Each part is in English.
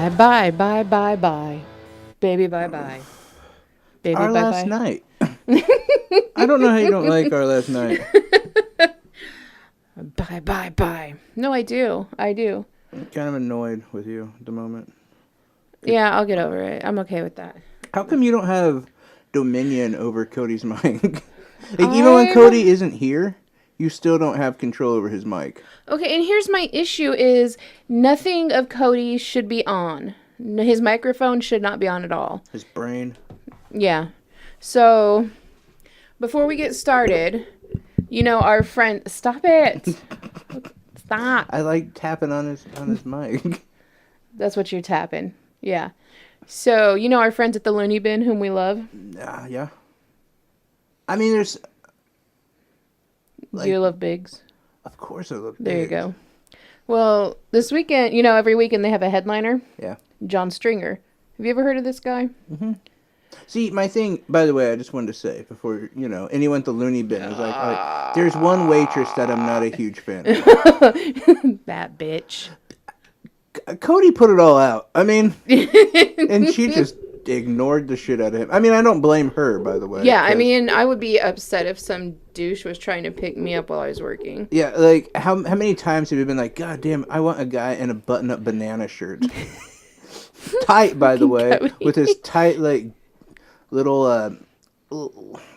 Bye bye, bye bye bye. Baby bye bye. Baby Our bye last bye. night. I don't know how you don't like our last night. Bye bye bye. No, I do. I do. I'm kind of annoyed with you at the moment. Yeah, I'll get over it. I'm okay with that. How come you don't have dominion over Cody's mic? Like, even when I'm Cody isn't here, you still don't have control over his mic. okay, and here's my issue is nothing of Cody should be on. His microphone should not be on at all. His brain. Yeah. So, before we get started, our friend, stop it. Stop. I like tapping on his mic. That's what you're tapping. Yeah. So, our friends at the Looney Bin whom we love. Yeah. I mean, there's. Do you love Biggs? Of course, I love. There you go. Well, this weekend, every weekend they have a headliner. Yeah. John Stringer. Have you ever heard of this guy? Mm-hmm. See, my thing, by the way, I just wanted to say before, anyone at the Looney Bin was like, there's one waitress that I'm not a huge fan of. That bitch. Cody put it all out. I mean, and she just ignored the shit out of him. I mean, I don't blame her, by the way. Yeah, I mean, I would be upset if some douche was trying to pick me up while I was working. Yeah, like, how many times have you been like, God damn, I want a guy in a button-up banana shirt. Tight, by the way, Cody. with his tight, like, little,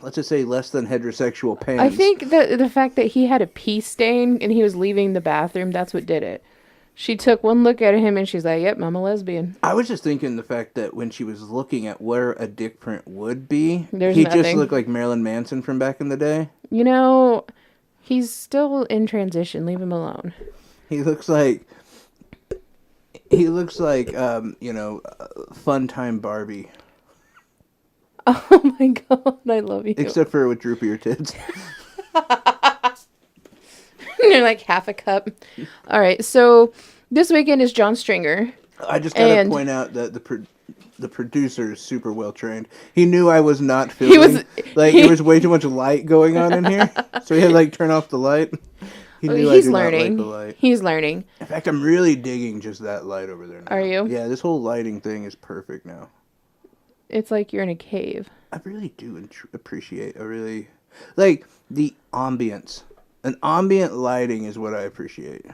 let's just say less than heterosexual pants. I think the fact that he had a pee stain and he was leaving the bathroom, that's what did it. She took one look at him and she's like, yep, I'm a lesbian. I was just thinking the fact that when she was looking at where a dick print would be, There's he nothing. just looked like Marilyn Manson from back in the day. He's still in transition. Leave him alone. He looks like, Fun Time Barbie. Oh my god, I love you. Except for with droopier tits. They're like half a cup. All right, so this weekend is John Stringer. I just gotta point out that the producer is super well trained. He knew I was not filming. There was way too much light going on in here, so he had to turn off the light. He knew He's I did learning. not like the light. He's learning. In fact, I'm really digging just that light over there now. Are you? Yeah, this whole lighting thing is perfect now. It's like you're in a cave. I really do appreciate. The ambience. An ambient lighting is what I appreciate.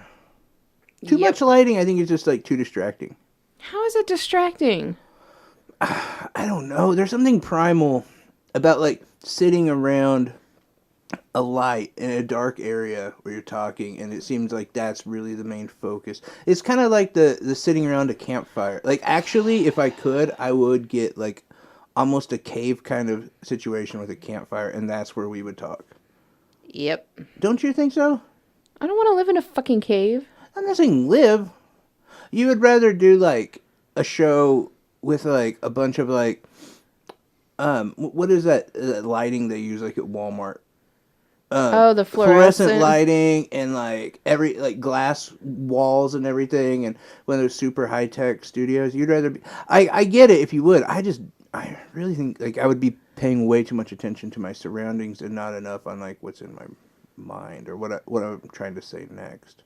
Too much lighting, I think, is just too distracting. How is it distracting? I don't know. There's something primal about sitting around a light in a dark area where you're talking, and it seems like that's really the main focus. It's kind of like the sitting around a campfire. Actually, if I could, I would get almost a cave kind of situation with a campfire, and that's where we would talk. Yep. Don't you think so? I don't want to live in a fucking cave. I'm not saying live. You would rather do a show with a bunch of what is that lighting they use at Walmart? The fluorescent lighting and every glass walls and everything, and one of those super high tech studios. You'd rather be. I get it if you would. I really think I would be paying way too much attention to my surroundings and not enough on what's in my mind or what I'm trying to say next.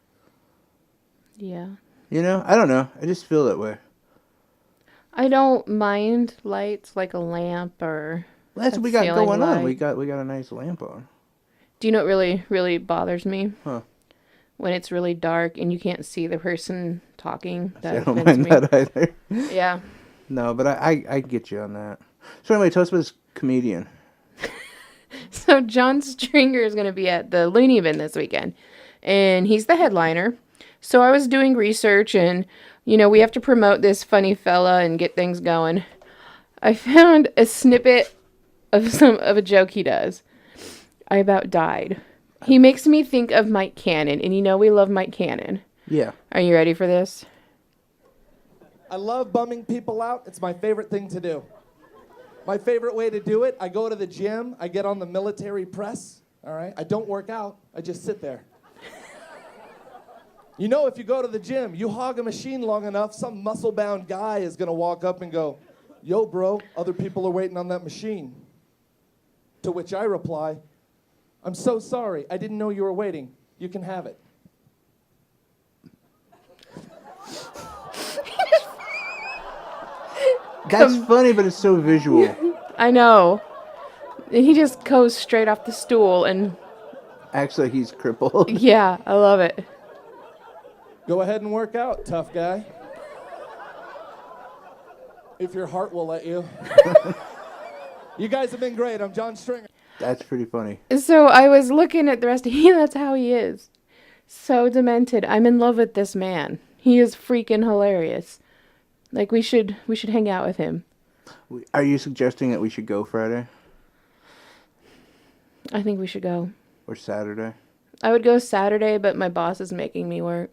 Yeah. I don't know. I just feel that way. I don't mind lights like a lamp or. Well, that's what we got going on. We got a nice lamp on. Do you know what really, really bothers me? Huh. When it's really dark and you can't see the person talking. I don't mind that either. Yeah. No, but I get you on that. So anyway, tell us about this comedian. So John Stringer is going to be at the Looney Bin this weekend. And he's the headliner. So I was doing research and, we have to promote this funny fella and get things going. I found a snippet of a joke he does. I about died. He makes me think of Mike Cannon, and we love Mike Cannon. Yeah. Are you ready for this? I love bumming people out. It's my favorite thing to do. My favorite way to do it, I go to the gym, I get on the military press, all right? I don't work out, I just sit there. If you go to the gym, you hog a machine long enough, some muscle-bound guy is gonna walk up and go, yo, bro, other people are waiting on that machine. To which I reply, I'm so sorry, I didn't know you were waiting. You can have it. That's funny, but it's so visual. I know. And he just goes straight off the stool, and Acts like he's crippled. yeah, I love it. Go ahead and work out, tough guy. If your heart will let you. You guys have been great. I'm John Stringer. That's pretty funny. So I was looking at the rest of him. That's how he is. So demented. I'm in love with this man. He is freaking hilarious. Like we should hang out with him. Are you suggesting that we should go Friday I think we should go. or Saturday? I would go Saturday, but my boss is making me work.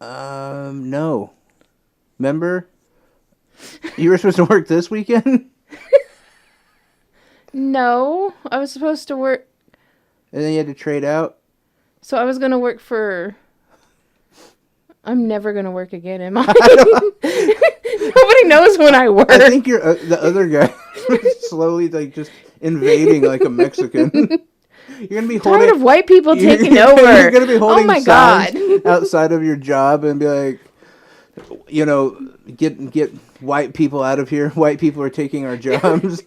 No. Remember? You were supposed to work this weekend? No, I was supposed to work. And then you had to trade out? So I was gonna work for. I'm never gonna work again, am I? Nobody knows when I work. I think you're the other guy slowly like just invading like a Mexican. You're gonna be holding. Tired of white people taking over. You're gonna be holding oh my signs god! outside of your job and be like, you know, get white people out of here. White people are taking our jobs.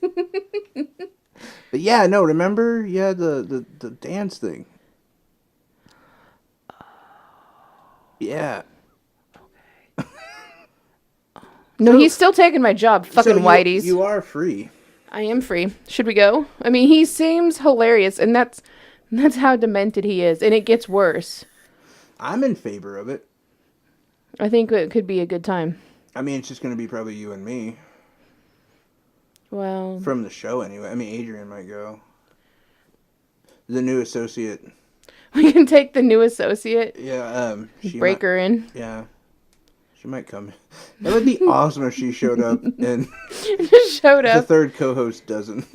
But yeah, no. Remember, yeah, the dance thing. Yeah. No, So- he's still taking my job. Fucking So you- whiteys. You are free. I am free. Should we go? I mean, he seems hilarious, and that's how demented he is, and it gets worse. I'm in favor of it. I think it could be a good time. I mean, it's just going to be probably you and me Well, from the show anyway. I mean, Adrian might go. The new associate. we can take the new associate, Yeah, she break might, her in, Yeah, she might come. That would be awesome if she showed up and just showed the up. third co-host doesn't.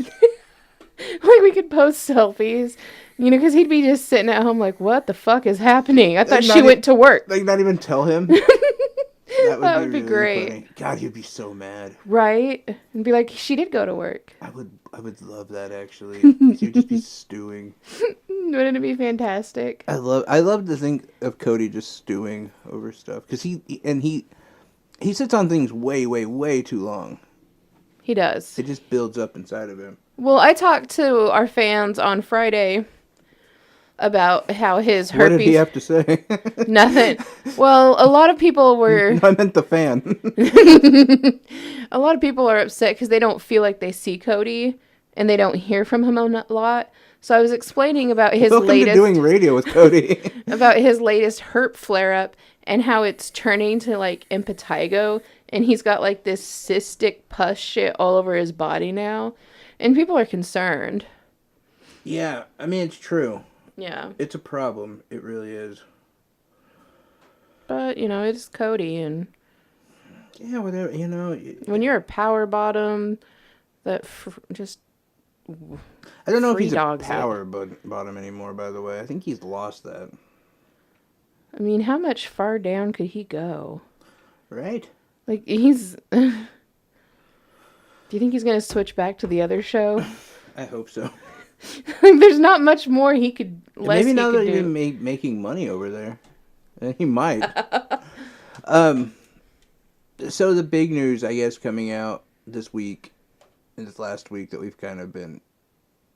Like we could post selfies, you know, because he'd be just sitting at home like, "What the fuck is happening?" I thought Like, she not went to work. Like, not even tell him. That would be really great. funny. God, you'd be so mad. Right? And be like, she did go to work. I would love that actually. You'd just be stewing. Wouldn't it be fantastic? I love to think of Cody just stewing over stuff because he sits on things way, way, way too long. He does. It just builds up inside of him. Well, I talked to our fans on Friday about how his What did he herpes... have to say? Nothing. Well, a lot of people were... I meant the fan. A lot of people are upset because they don't feel like they see Cody and they don't hear from him a lot. So I was explaining about his Welcome latest... to doing radio with Cody. about his latest herp flare-up and how it's turning to, like, impetigo. And he's got, like, this cystic pus shit all over his body now. And people are concerned. Yeah, I mean, it's true. Yeah. It's a problem. It really is. But, you know, it's Cody. And Yeah, whatever, you know. when you're a power bottom, that just... I don't know if free he's a dogs it. power bottom anymore, by the way. I think he's lost that. I mean, how much far down could he go? Right? Like, he's... Do you think he's going to switch back to the other show? I hope so. Like, there's not much more he could... less Maybe he now could that do. he's making money over there. He might. So the big news, I guess, coming out this week, and this last week that we've kind of been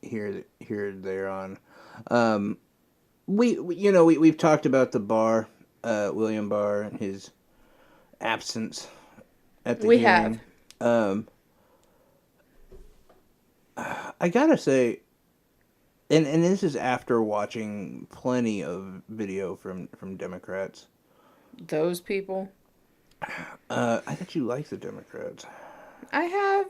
here, there on. We've talked about the Barr, William Barr, and his absence at the We hearing. I gotta say, and this is after watching plenty of video from Democrats. Those people? I thought you liked the Democrats. I have...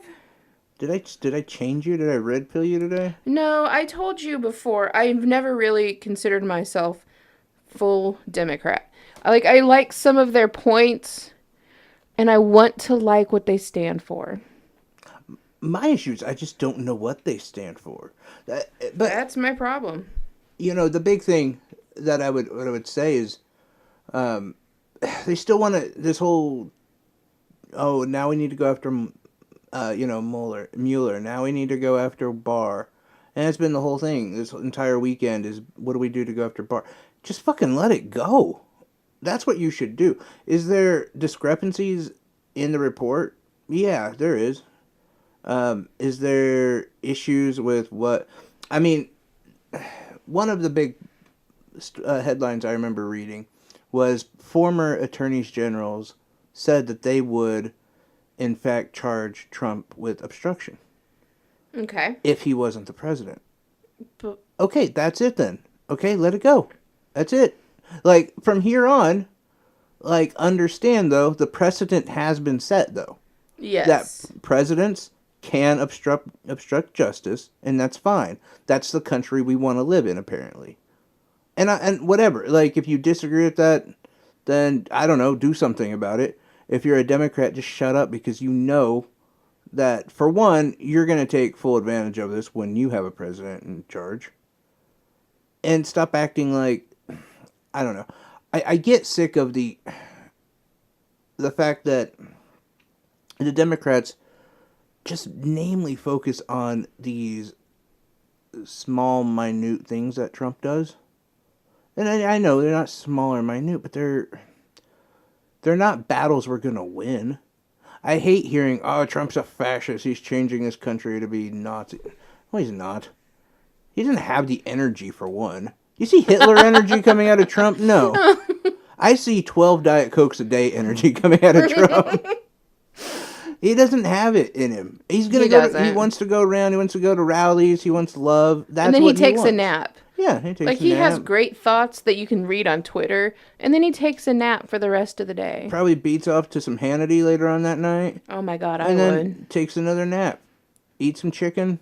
Did I change you? Did I red pill you today? No, I told you before, I've never really considered myself full Democrat. I like some of their points, and I want to like what they stand for. My issue is I just don't know what they stand for. But That's my problem. you know, the big thing that I would say is, they still want to this whole. Oh, now we need to go after, Mueller. Now we need to go after Barr, and that's been the whole thing. This entire weekend is what do we do to go after Barr? Just fucking let it go. That's what you should do. Is there discrepancies in the report? Yeah, there is. Is there issues with what? I mean, one of the big headlines I remember reading was former attorneys generals said that they would, in fact, charge Trump with obstruction Okay. if he wasn't the president. But Okay, that's it then. Okay, let it go. That's it. Like, from here on, like, understand, though, the precedent has been set, though. That yes. presidents can obstruct justice, and that's fine. That's the country we want to live in, apparently. And whatever, like, if you disagree with that, then, I don't know, do something about it. If you're a Democrat, just shut up, because you know that, for one, you're going to take full advantage of this when you have a president in charge. And stop acting like, I don't know. I get sick of the fact that the Democrats just namely focus on these small, minute things that Trump does. And I know they're not small or minute, but they're not battles we're going to win. I hate hearing, oh, Trump's a fascist. He's changing this country to be Nazi. No, he's not. He doesn't have the energy, for one. You see Hitler energy coming out of Trump? No. I see 12 Diet Cokes a day energy coming out of Trump. He doesn't have it in him. He's gonna He go. doesn't. He wants to go around. He wants to go to rallies. He wants love. That's And then what he takes a wants. nap. Yeah, he takes Like, a he nap. has great thoughts that you can read on Twitter, and then he takes a nap for the rest of the day. Probably beats off to some Hannity later on that night, Oh my God, I and then would. takes another nap. Eat some chicken.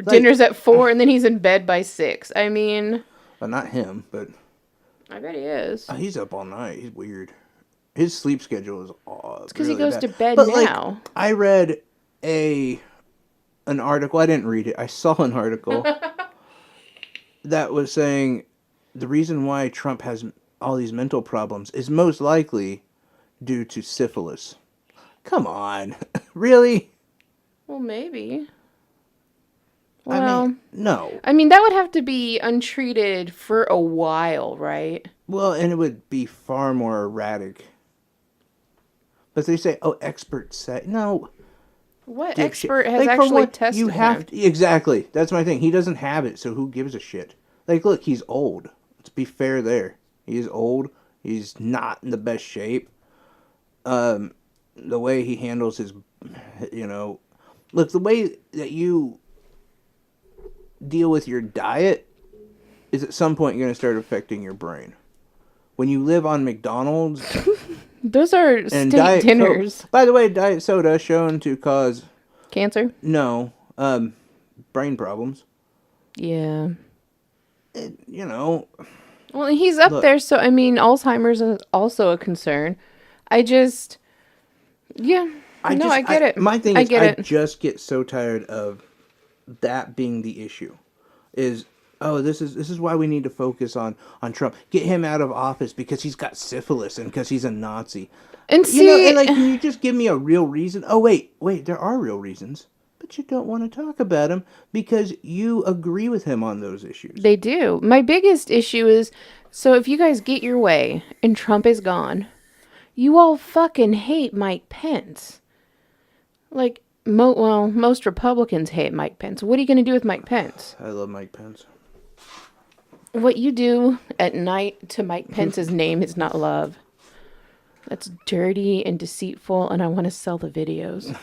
Dinner's at 4, and then he's in bed by 6. I mean, Well, not him, but I bet he is. he's up all night. He's weird. His sleep schedule is odd. It's because he goes to bed but, now. Like, I read an article. I didn't read it. I saw an article that was saying the reason why Trump has all these mental problems is most likely due to syphilis. Come on. Really? Well, maybe. I Well, mean, no. that would have to be untreated for a while, right? Well, and it would be far more erratic. But they say, oh, experts say. No. What Dipshit. expert has Like, for actually one, tested you have him? to, exactly. That's my thing. He doesn't have it, so who gives a shit? Like, look, he's old. Let's be fair there. He is old. He's not in the best shape. The way he handles his, look, the way that you deal with your diet is at some point going to start affecting your brain. When you live on McDonald's Those are and state Diet dinners. Coke, by the way, diet soda shown to cause Cancer? brain problems. Yeah. You know, Well, he's up Look. there, so Alzheimer's is also a concern. I get it. My thing I is, get I it. just get so tired of that being the issue. Is this is why we need to focus on Trump. Get him out of office because he's got syphilis and because he's a Nazi. And see, And like, can you just give me a real reason? Oh wait, there are real reasons, but you don't want to talk about him because you agree with him on those issues. they do. My biggest issue is, so if you guys get your way and Trump is gone, you all fucking hate Mike Pence. Like, most Republicans hate Mike Pence. What are you going to do with Mike Pence? I love Mike Pence. What you do at night to Mike Pence's name is not love. That's dirty and deceitful, and I want to sell the videos.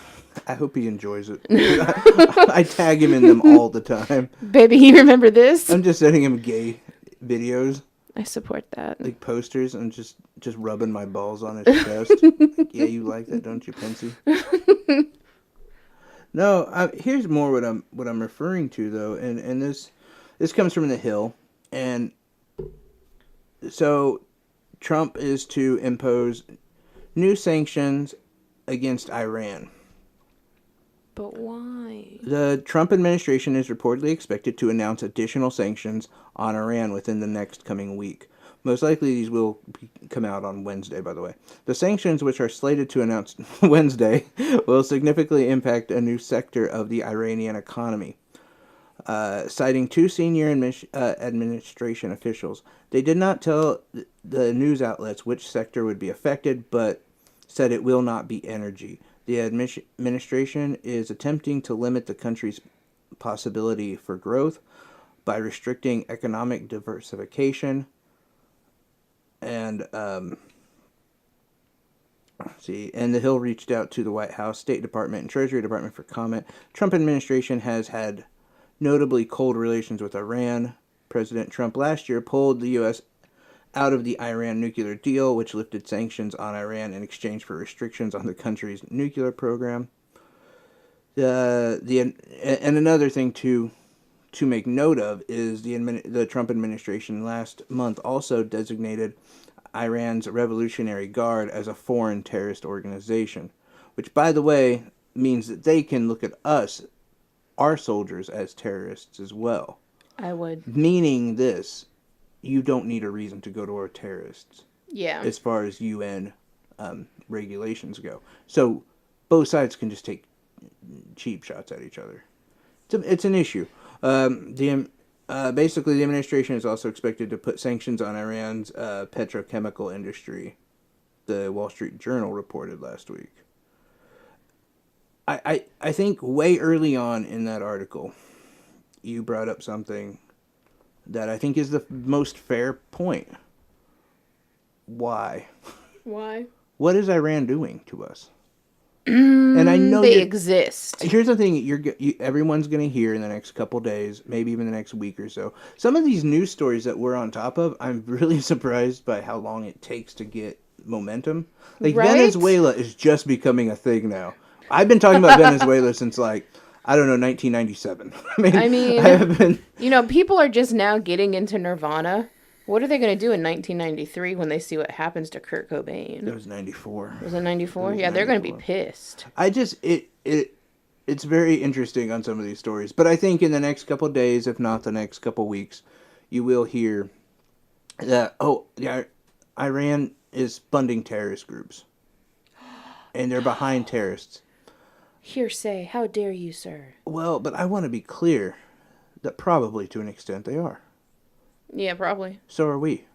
I hope he enjoys it. I tag him in them all the time. Baby, you remember this? I'm just sending him gay videos, I support that. like posters, and just rubbing my balls on his chest. Like, yeah, you like that, don't you, Pensy? No, here's more what I'm referring to though, and this comes from The Hill, and so Trump is to impose new sanctions against Iran. But why? The Trump administration is reportedly expected to announce additional sanctions on Iran within the next coming week. Most likely these will come out on Wednesday, by the way. The sanctions, which are slated to announce Wednesday, will significantly impact a new sector of the Iranian economy. Citing two senior administration officials. They did not tell the news outlets which sector would be affected, but said it will not be energy. The administration is attempting to limit the country's possibility for growth by restricting economic diversification and and the Hill reached out to the White House, State Department, and Treasury Department for comment. Trump administration has had notably cold relations with Iran. President Trump last year pulled the U.S. out of the Iran nuclear deal, which lifted sanctions on Iran in exchange for restrictions on the country's nuclear program. And another thing to make note of is the Trump administration last month also designated Iran's Revolutionary Guard as a foreign terrorist organization, which, by the way, means that they can look at us, our soldiers, as terrorists as well. I would. Meaning this, you don't need a reason to go to our terrorists. Yeah. As far as UN regulations go. So both sides can just take cheap shots at each other. It's an issue. Basically, the administration is also expected to put sanctions on Iran's petrochemical industry, the Wall Street Journal reported last week. I think way early on in that article, you brought up something that I think is the most fair point. Why? Why? What is Iran doing to us? And I know they exist. Here's the thing: everyone's going to hear in the next couple days, maybe even the next week or so. Some of these news stories that we're on top of, I'm really surprised by how long it takes to get momentum. Like Right? Venezuela is just becoming a thing now. I've been talking about Venezuela since 1997. I mean, I have been. People are just now getting into Nirvana. What are they going to do in 1993 when they see what happens to Kurt Cobain? It was 94. Was it 94? Yeah, they're going to be pissed. It's very interesting on some of these stories, but I think in the next couple days, if not the next couple weeks, you will hear that Iran is funding terrorist groups, and they're behind terrorists. Hearsay! How dare you, sir? Well, but I want to be clear that probably to an extent they are. Yeah, probably. So are we.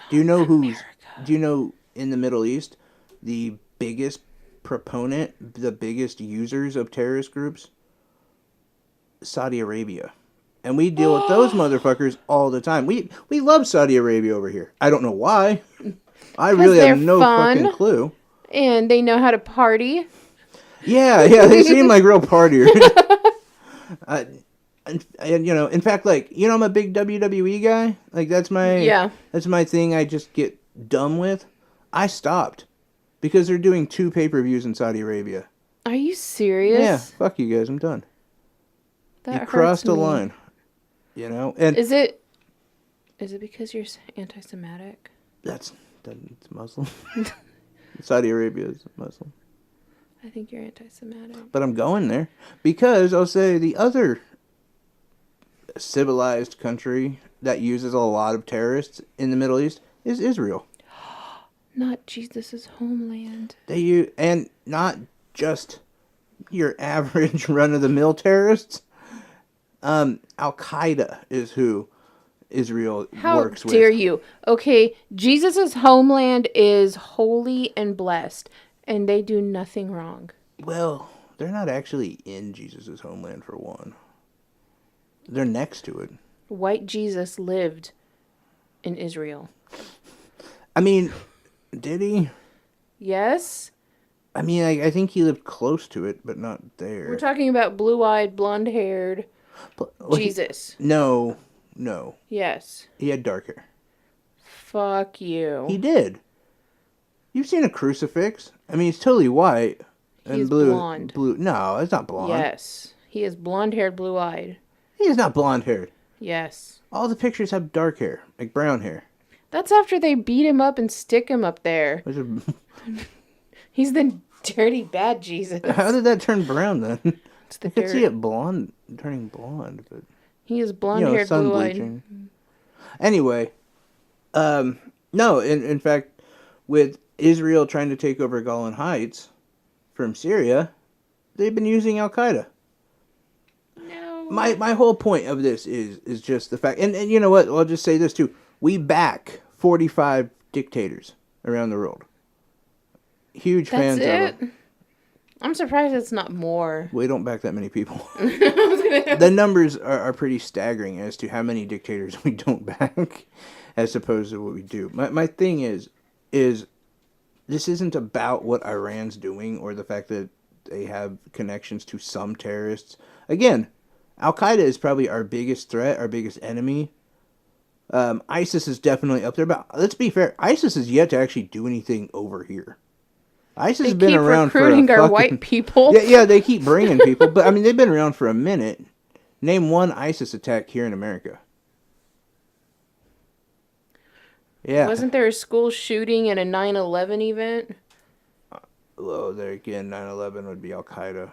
Do you know Do you know in the Middle East the biggest proponent, the biggest users of terrorist groups? Saudi Arabia. And we deal with those motherfuckers all the time. We love Saudi Arabia over here. I don't know why. I really have no fucking clue. And they know how to party. Yeah, they seem like real partiers. And in fact, I'm a big WWE guy. That's my thing. I just get dumb with. I stopped because they're doing 2 pay-per-views in Saudi Arabia. Are you serious? Yeah, fuck you guys. I'm done. That you crossed a line. And is it because you're anti-Semitic? That's Muslim. Saudi Arabia is Muslim. I think you're anti-Semitic. But I'm going there because I'll say the other civilized country that uses a lot of terrorists in the Middle East is Israel. Not Jesus' homeland. And not just your average run-of-the-mill terrorists. Al-Qaeda is who Israel works with. How dare you? Okay, Jesus' homeland is holy and blessed, and they do nothing wrong. Well, they're not actually in Jesus' homeland, for one. They're next to it. White Jesus lived in Israel. I mean, did he? Yes. I mean, I think he lived close to it, but not there. We're talking about blue-eyed, blonde-haired Jesus. No. Yes. He had dark hair. Fuck you. He did. You've seen a crucifix? I mean, it's totally white and He's blue. blonde. Blue. No, it's not blonde. Yes. He is blonde-haired, blue-eyed. He is not blonde-haired. Yes. All the pictures have dark hair, like brown hair. That's after they beat him up and stick him up there. He's the dirty, bad Jesus. How did that turn brown then? It's the I could see it turning blonde, but he is blonde-haired, sun blue-eyed. bleaching. Anyway, no. In fact, with Israel trying to take over Golan Heights from Syria, they've been using Al Qaeda. No. My whole point of this is just the fact, and you know what? I'll just say this too: we back 45 dictators around the world. Huge fans of them. I'm surprised it's not more. We don't back that many people. The numbers are pretty staggering as to how many dictators we don't back as opposed to what we do. My thing is this isn't about what Iran's doing or the fact that they have connections to some terrorists. Again, Al-Qaeda is probably our biggest threat, our biggest enemy. ISIS is definitely up there, but let's be fair. ISIS has yet to actually do anything over here. ISIS They has been keep around for recruiting our fucking, white people. Yeah, they keep bringing people, but I mean they've been around for a minute. Name one ISIS attack here in America. Yeah. Wasn't there a school shooting at a 9/11 event? Well, there again, 9/11 would be Al Qaeda.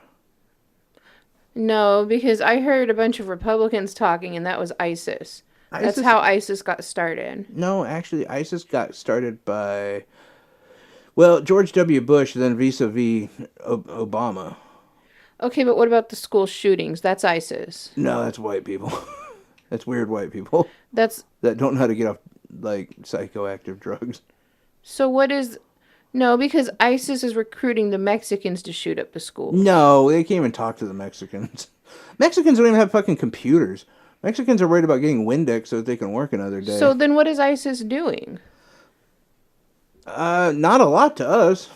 No, because I heard a bunch of Republicans talking, and that was ISIS. That's ISIS- how ISIS got started. No, actually, ISIS got started by, well, George W. Bush, then vis-a-vis Obama. Okay, but what about the school shootings? That's ISIS. No, that's white people. That's weird white people That's that don't know how to get off like psychoactive drugs. so. What is? No, because ISIS is recruiting the Mexicans to shoot up the school. No, they can't even talk to the Mexicans. Mexicans don't even have fucking computers. Mexicans are worried about getting Windex so that they can work another day. So then, what is ISIS doing? Not a lot to us.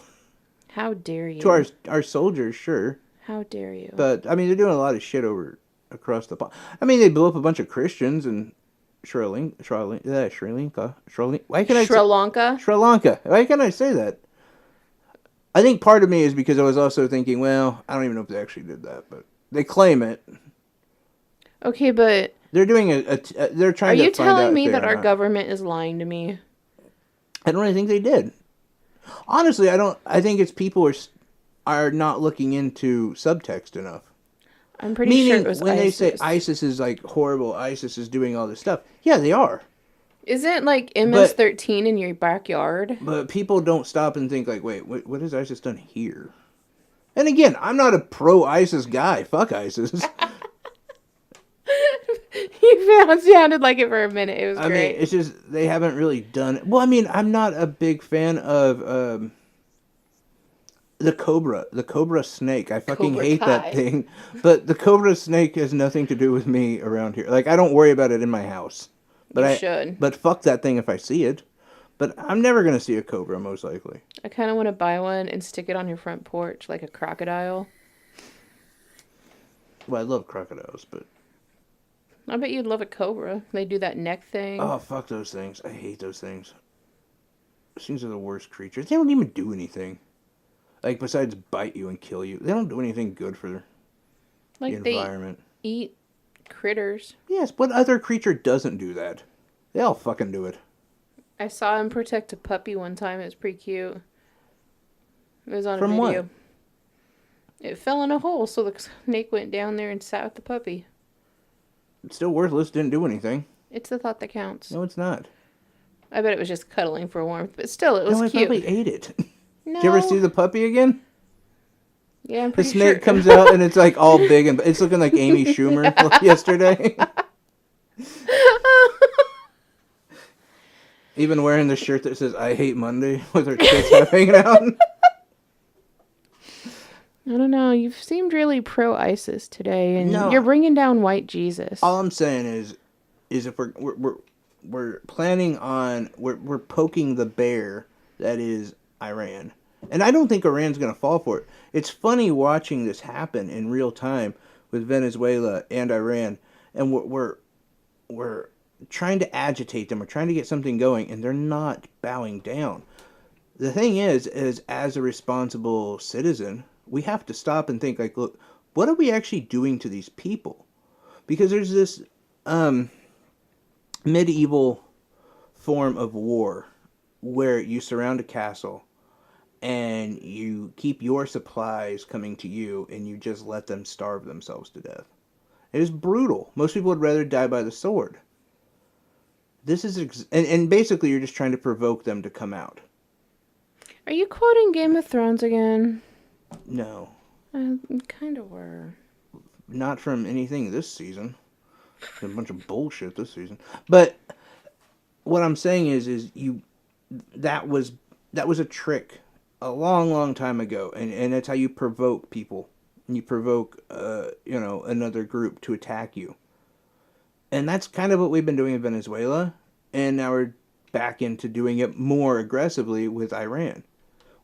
How dare you? To our soldiers, sure. How dare you? But I mean, they're doing a lot of shit over across the pond. I mean, they blew up a bunch of Christians in Sri Lanka. Why can I Sri Lanka? Sri Lanka? Why can I say that? I think part of me is because I was also thinking, well, I don't even know if they actually did that, but they claim it. Okay, but They're doing they're are trying to you find out telling if me they that are our not. government is lying to me? I don't really think they did. Honestly, I don't. I think it's people are not looking into subtext enough. I'm pretty sure Meaning, it was when ISIS. they say ISIS is like horrible, ISIS is doing all this stuff. Yeah, they are. Isn't like MS-13 in your backyard? But people don't stop and think like, wait, what has ISIS done here? And again, I'm not a pro-ISIS guy. Fuck ISIS. You sounded like it for a minute. It was I great. mean, it's just they haven't really done it. Well, I mean, I'm not a big fan of the cobra snake. I fucking Cobra hate Kai. that thing. But the cobra snake has nothing to do with me around here. Like, I don't worry about it in my house. But You I should. But fuck that thing if I see it. But I'm never gonna see a cobra, most likely. I kind of want to buy one and stick it on your front porch like a crocodile. Well, I love crocodiles, but I bet you'd love a cobra. They do that neck thing. oh, fuck those things. I hate those things. Those things are the worst creatures. They don't even do anything. Like, besides bite you and kill you. They don't do anything good for the like environment. they eat critters. Yes, what other creature doesn't do that? They all fucking do it. I saw him protect a puppy one time. It was pretty cute. It was on From a what? video. It fell in a hole, so the snake went down there and sat with the puppy. It's still worthless, didn't do anything. It's the thought that counts. No, it's not. I bet it was just cuddling for warmth, but still, it was No, I cute. probably ate it. No. Did you ever see the puppy again? Yeah, I'm The pretty snake sure. comes out and it's like all big and it's looking like Amy Schumer yesterday. Even wearing the shirt that says "I hate Monday" with her tits half hanging out. I don't know. You've seemed really pro-ISIS today, and No. you're bringing down white Jesus. All I'm saying is if we're planning on we're poking the bear that is Iran, and I don't think Iran's gonna fall for it. It's funny watching this happen in real time with Venezuela and Iran, and we're trying to agitate them. We're trying to get something going, and they're not bowing down. The thing is as a responsible citizen, we have to stop and think like, look, what are we actually doing to these people? Because there's this medieval form of war where you surround a castle and you keep your supplies coming to you and you just let them starve themselves to death. It is brutal. Most people would rather die by the sword. This is and basically you're just trying to provoke them to come out. Are you quoting Game of Thrones again? No, Kind of were. not from anything this season. A bunch of bullshit this season. But what I'm saying is you that was a trick a long, long time ago, and that's how you provoke people. You provoke, another group to attack you. And that's kind of what we've been doing in Venezuela, and now we're back into doing it more aggressively with Iran.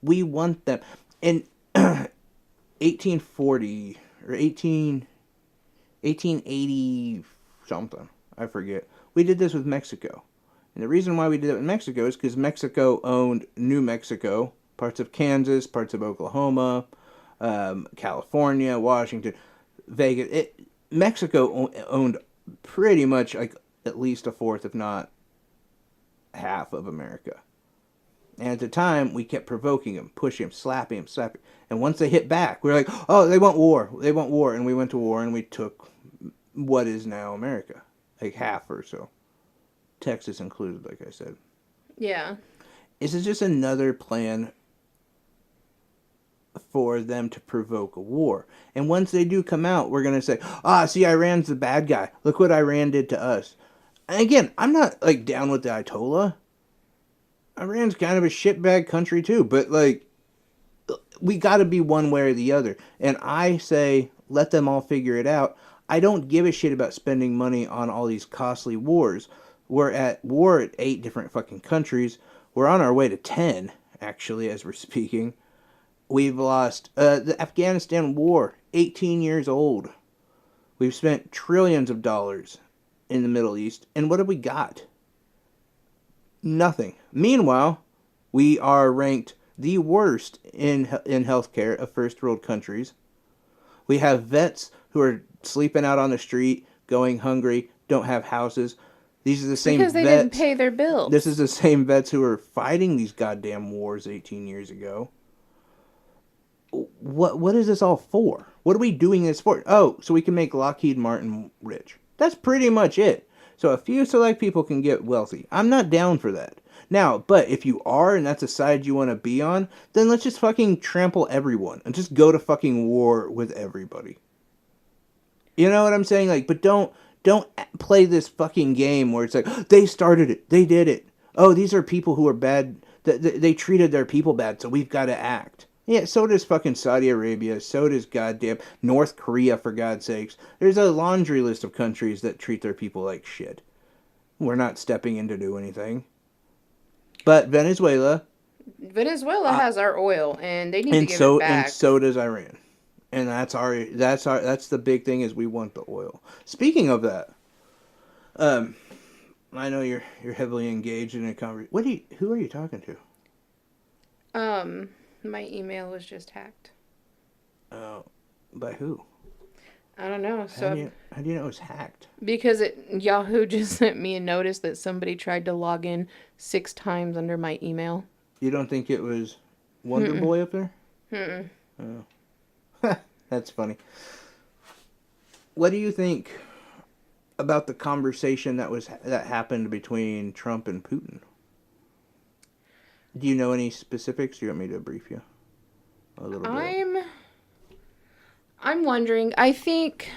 We want them. In 1840 or 1880 something, I forget. We did this with Mexico. And the reason why we did it with Mexico is because Mexico owned New Mexico, parts of Kansas, parts of Oklahoma, California, Washington, Vegas. Mexico owned pretty much like at least a fourth, if not half of America. And at the time, we kept provoking them, pushing them, slapping them, slapping. And once they hit back, we were like, oh, they want war. They want war. And we went to war and we took what is now America. Like half or so. Texas included, like I said. Yeah. This is just another plan for them to provoke a war. And once they do come out, we're going to say, see, Iran's the bad guy. Look what Iran did to us. And again, I'm not, like, down with the Ayatollah. Iran's kind of a shitbag country, too. But, like, we got to be one way or the other. And I say, let them all figure it out. I don't give a shit about spending money on all these costly wars. We're at war at 8 different fucking countries. We're on our way to 10, actually, as we're speaking. We've lost the Afghanistan war, 18 years old. We've spent trillions of dollars in the Middle East. And what have we got? Nothing. Meanwhile, we are ranked the worst in healthcare of first world countries. We have vets who are sleeping out on the street, going hungry, don't have houses. These are the same because they vets. didn't pay their bills. This is the same vets who were fighting these goddamn wars 18 years ago. What is this all for? What are we doing this for? Oh, so we can make Lockheed Martin rich. That's pretty much it. So a few select people can get wealthy. I'm not down for that. Now, but if you are, and that's a side you want to be on, then let's just fucking trample everyone and just go to fucking war with everybody. You know what I'm saying? Like, but don't play this fucking game where it's like, they started it, they did it. Oh, these are people who are bad. They treated their people bad, so we've got to act. Yeah, so does fucking Saudi Arabia. So does goddamn North Korea, for God's sakes. There's a laundry list of countries that treat their people like shit. We're not stepping in to do anything. But Venezuela has our oil, and they need to and give it back. and so does Iran. And that's the big thing is we want the oil. Speaking of that, I know you're heavily engaged in a conversation. Who are you talking to? My email was just hacked. Oh, by who? I don't know. So how do you know it was hacked? Because Yahoo just sent me a notice that somebody tried to log in 6 times under my email. You don't think it was Wonder Boy up there? Oh. That's funny. What do you think about the conversation that happened between Trump and Putin? Do you know any specifics? Do you want me to brief you a little bit? I'm wondering. I think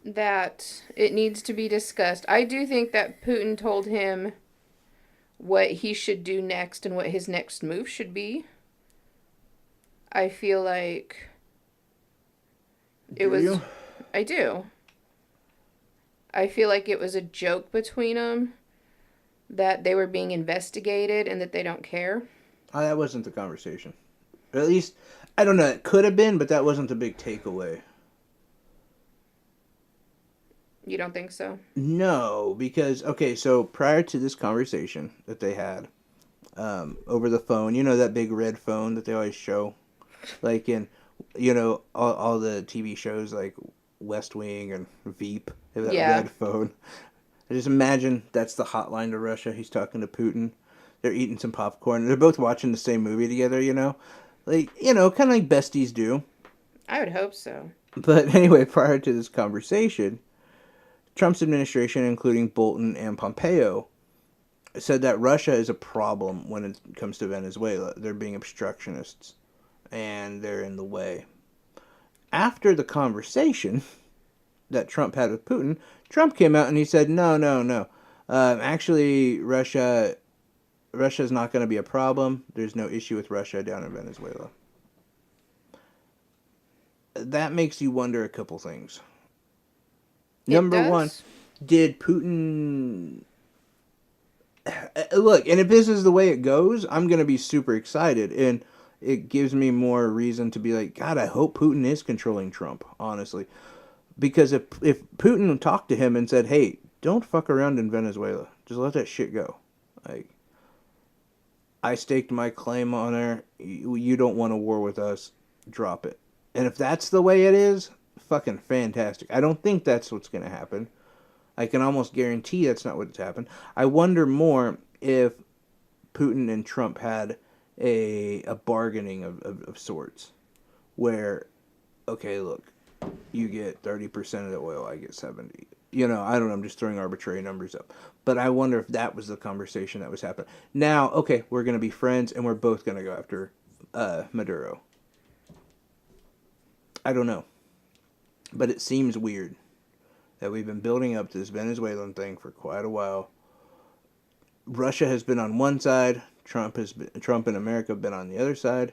that it needs to be discussed. I do think that Putin told him what he should do next and what his next move should be. I feel like I do. I feel like it was a joke between them that they were being investigated and that they don't care. Oh, that wasn't the conversation. Or at least, I don't know, it could have been, but that wasn't the big takeaway. You don't think so? No, because, okay, so prior to this conversation that they had over the phone, you know that big red phone that they always show? Like in, all the TV shows like West Wing and Veep, they have that red phone. I just imagine that's the hotline to Russia. He's talking to Putin. They're eating some popcorn. They're both watching the same movie together, Like, kind of like besties do. I would hope so. But anyway, prior to this conversation, Trump's administration, including Bolton and Pompeo, said that Russia is a problem when it comes to Venezuela. They're being obstructionists, and they're in the way. After the conversation that Trump had with Putin, Trump came out and he said, no. Actually, Russia Russia's not going to be a problem. There's no issue with Russia down in Venezuela. That makes you wonder a couple things. Number one, did Putin... Look, and if this is the way it goes, I'm going to be super excited. And it gives me more reason to be like, God, I hope Putin is controlling Trump, honestly. Because if Putin talked to him and said, hey, don't fuck around in Venezuela. Just let that shit go. Like, I staked my claim on her. You don't want a war with us. Drop it. And if that's the way it is, fucking fantastic. I don't think that's what's going to happen. I can almost guarantee that's not what's happened. I wonder more if Putin and Trump had a bargaining of sorts. Where, okay, look, you get 30% of the oil, I get 70%. You know, I don't know, I'm just throwing arbitrary numbers up. But I wonder if that was the conversation that was happening. Now, okay, we're going to be friends, and we're both going to go after Maduro. I don't know. But it seems weird that we've been building up to this Venezuelan thing for quite a while. Russia has been on one side, Trump and America have been on the other side,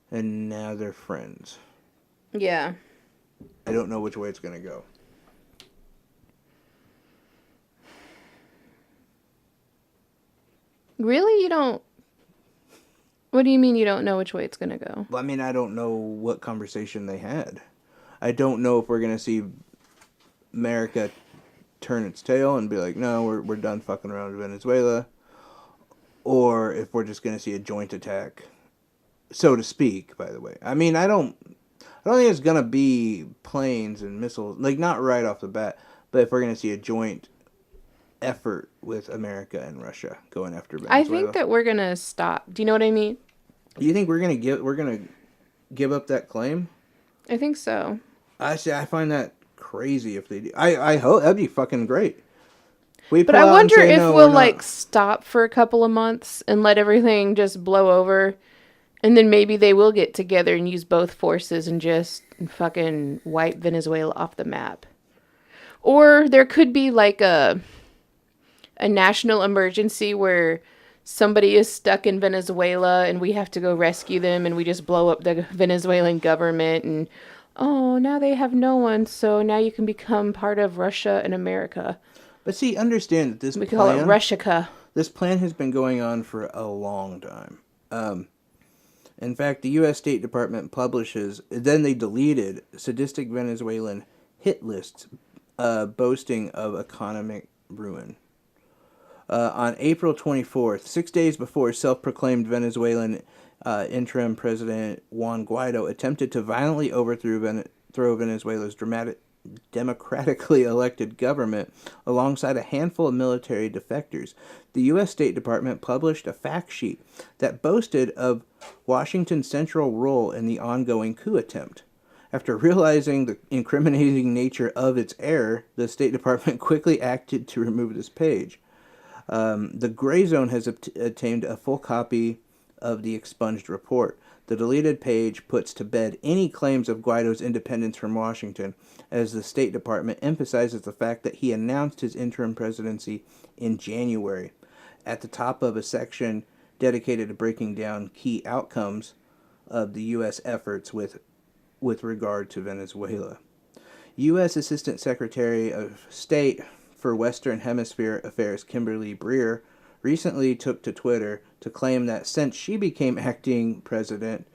and now they're friends. Yeah. I don't know which way it's going to go. Really? You don't... What do you mean you don't know which way it's going to go? Well, I mean, I don't know what conversation they had. I don't know if we're going to see America turn its tail and be like, no, we're done fucking around with Venezuela. Or if we're just going to see a joint attack, so to speak, by the way. I mean, I don't think it's going to be planes and missiles, like not right off the bat, but if we're going to see a joint effort with America and Russia going after Venezuela. I think that we're going to stop. Do you know what I mean? You think we're going to give up that claim? I think so. I find that crazy if they do. I hope that'd be fucking great. But I wonder if we'll like stop for a couple of months and let everything just blow over, and then maybe they will get together and use both forces and just fucking wipe Venezuela off the map. Or there could be like a national emergency where somebody is stuck in Venezuela and we have to go rescue them, and we just blow up the Venezuelan government, and oh, now they have no one, so now you can become part of Russia and America. But see, understand that we call it Russica. This plan has been going on for a long time. In fact, the U.S. State Department publishes, then they deleted sadistic Venezuelan hit lists boasting of economic ruin. On April 24th, 6 days before self-proclaimed Venezuelan interim President Juan Guaido attempted to violently overthrow Venezuela's democratically elected government alongside a handful of military defectors, the U.S. State Department published a fact sheet that boasted of Washington's central role in the ongoing coup attempt. After realizing the incriminating nature of its error, the State Department quickly acted to remove this page. The Gray Zone has obtained a full copy of the expunged report. The deleted page puts to bed any claims of Guaido's independence from Washington, as the State Department emphasizes the fact that he announced his interim presidency in January. At the top of a section dedicated to breaking down key outcomes of the U.S. efforts with regard to Venezuela. U.S. Assistant Secretary of State for Western Hemisphere Affairs Kimberly Breer recently took to Twitter to claim that since she became acting president,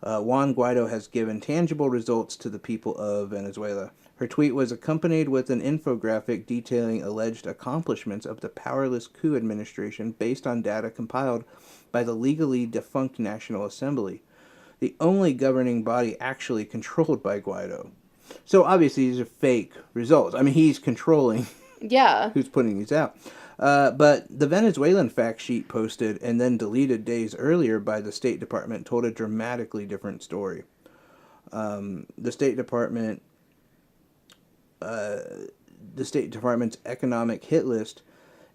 Juan Guaido has given tangible results to the people of Venezuela. Her tweet was accompanied with an infographic detailing alleged accomplishments of the powerless coup administration based on data compiled by the legally defunct National Assembly, the only governing body actually controlled by Guaido. So obviously these are fake results. I mean, he's controlling who's putting these out. But the Venezuelan fact sheet posted and then deleted days earlier by the State Department told a dramatically different story. The State Department's economic hit list,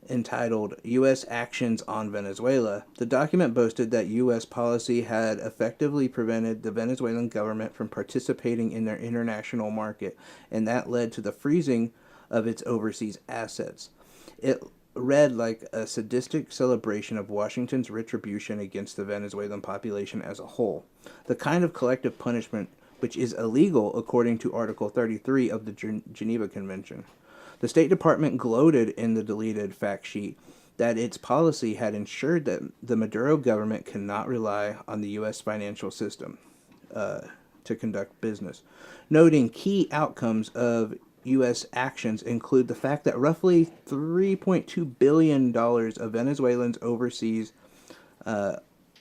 entitled U.S. Actions on Venezuela, the document boasted that U.S. policy had effectively prevented the Venezuelan government from participating in their international market, and that led to the freezing of its overseas assets. It read like a sadistic celebration of Washington's retribution against the Venezuelan population as a whole, the kind of collective punishment which is illegal according to Article 33 of the Geneva Convention. The State Department gloated in the deleted fact sheet that its policy had ensured that the Maduro government cannot rely on the U.S. financial system to conduct business, noting key outcomes of U.S. actions include the fact that roughly $3.2 billion of Venezuelans' overseas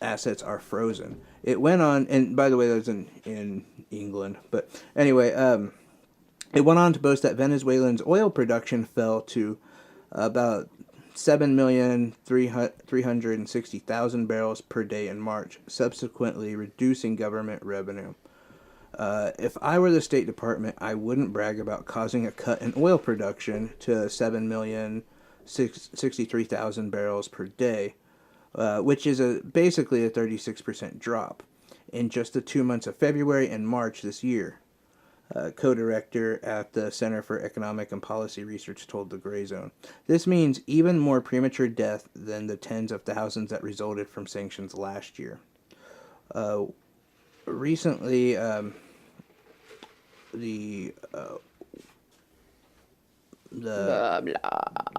assets are frozen. It went on, and by the way, that was in England, but anyway, it went on to boast that Venezuelans' oil production fell to about 7,360,000 barrels per day in March, subsequently reducing government revenue. If I were the State Department, I wouldn't brag about causing a cut in oil production to 7,063,000 barrels per day, which is basically a 36% drop in just the 2 months of February and March this year. Co-director at the Center for Economic and Policy Research told the Gray Zone. This means even more premature death than the tens of thousands that resulted from sanctions last year. Recently, the Blah, blah.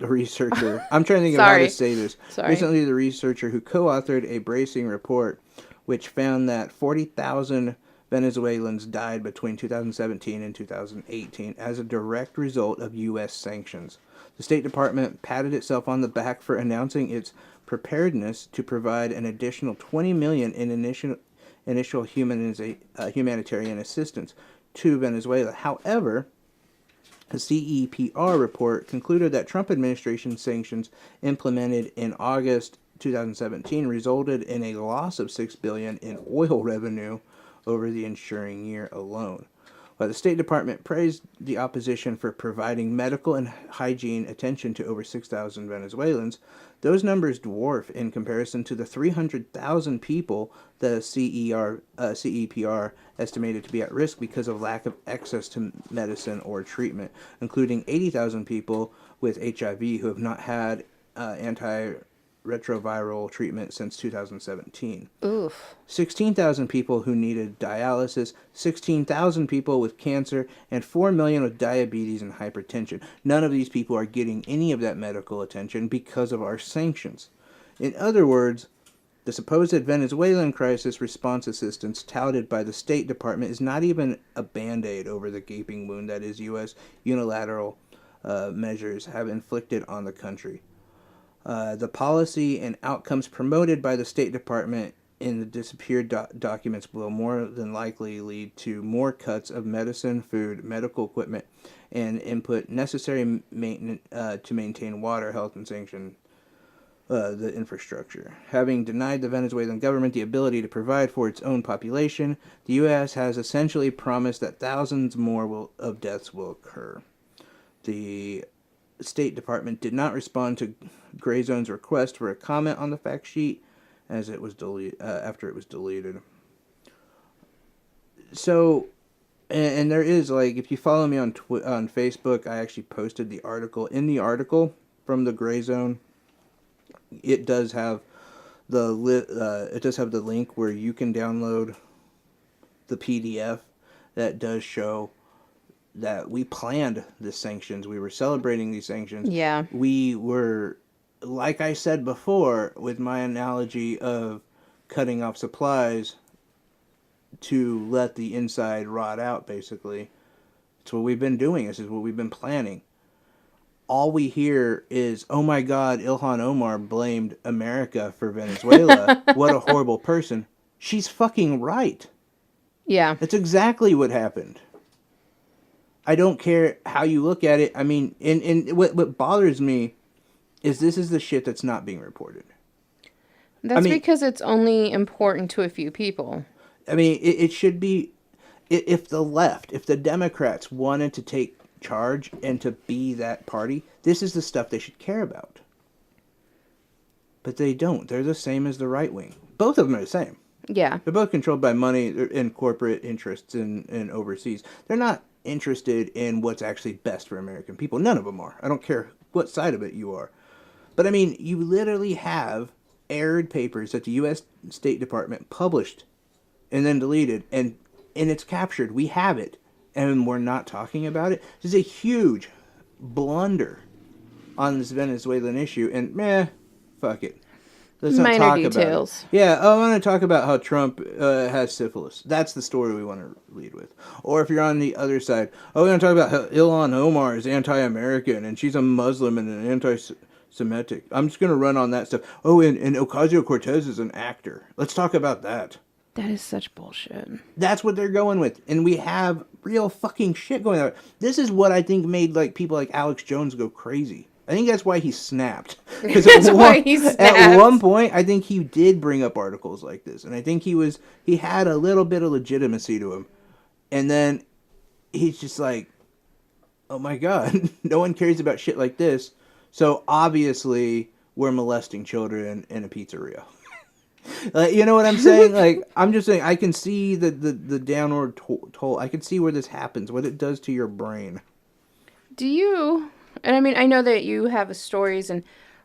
researcher, I'm trying to think of how Sorry. to say this. Sorry. Recently, the researcher who co-authored a bracing report which found that 40,000 Venezuelans died between 2017 and 2018 as a direct result of U.S. sanctions. The State Department patted itself on the back for announcing its preparedness to provide an additional $20 million in initial humanitarian assistance to Venezuela. However, the CEPR report concluded that Trump administration sanctions implemented in August 2017 resulted in a loss of $6 billion in oil revenue over the ensuing year alone. While the State Department praised the opposition for providing medical and hygiene attention to over 6,000 Venezuelans, those numbers dwarf in comparison to the 300,000 people the CEPR estimated to be at risk because of lack of access to medicine or treatment, including 80,000 people with HIV who have not had antiretroviral treatment since 2017. Oof. 16,000 people who needed dialysis, 16,000 people with cancer, and 4 million with diabetes and hypertension. None of these people are getting any of that medical attention because of our sanctions. In other words, the supposed Venezuelan crisis response assistance touted by the State Department is not even a band-aid over the gaping wound that is U.S. unilateral measures have inflicted on the country. The policy and outcomes promoted by the State Department in the disappeared documents will more than likely lead to more cuts of medicine, food, medical equipment, and input necessary maintenance to maintain water, health, and sanction the infrastructure. Having denied the Venezuelan government the ability to provide for its own population, the U.S. has essentially promised that thousands more of deaths will occur. The State Department did not respond to Gray Zone's request for a comment on the fact sheet as it was after it was deleted. So, and there is, like, if you follow me on on Facebook, I actually posted the article. In the article from the Gray Zone, it does have the link where you can download the PDF that does show that we planned the sanctions. We were celebrating these sanctions. Yeah. We were, like I said before, with my analogy of cutting off supplies to let the inside rot out, basically. It's what we've been doing. This is what we've been planning. All we hear is, oh my God, Ilhan Omar blamed America for Venezuela. What a horrible person. She's fucking right. Yeah. That's exactly what happened. I don't care how you look at it. I mean, and what bothers me is this is the shit that's not being reported. That's because it's only important to a few people. I mean, it should be, if the left, if the Democrats wanted to take charge and to be that party, this is the stuff they should care about. But they don't. They're the same as the right wing. Both of them are the same. Yeah. They're both controlled by money and corporate interests in overseas. They're not interested in what's actually best for American people. None of them are. I don't care what side of it you are. But I mean, you literally have aired papers that the U.S. State Department published and then deleted, and it's captured. We have it, and we're not talking about it. This is a huge blunder on this Venezuelan issue, and fuck it. Let's not Minor talk details. about it. Yeah, I want to talk about how Trump has syphilis. That's the story we want to lead with. Or if you're on the other side, we're going to talk about how Ilhan Omar is anti-American and she's a Muslim and an anti-Semitic. I'm just going to run on that stuff. Oh, and Ocasio-Cortez is an actor. Let's talk about that. That is such bullshit. That's what they're going with. And we have real fucking shit going on. This is what I think made like people like Alex Jones go crazy. I think that's why he snapped. That's why he snapped. At one point, I think he did bring up articles like this, and I think he had a little bit of legitimacy to him, and then he's just like, "Oh my god, no one cares about shit like this." So obviously, we're molesting children in a pizzeria. You know what I'm saying? Like, I'm just saying, I can see the downward toll. I can see where this happens, what it does to your brain. Do you? And I mean, I know that you have stories, and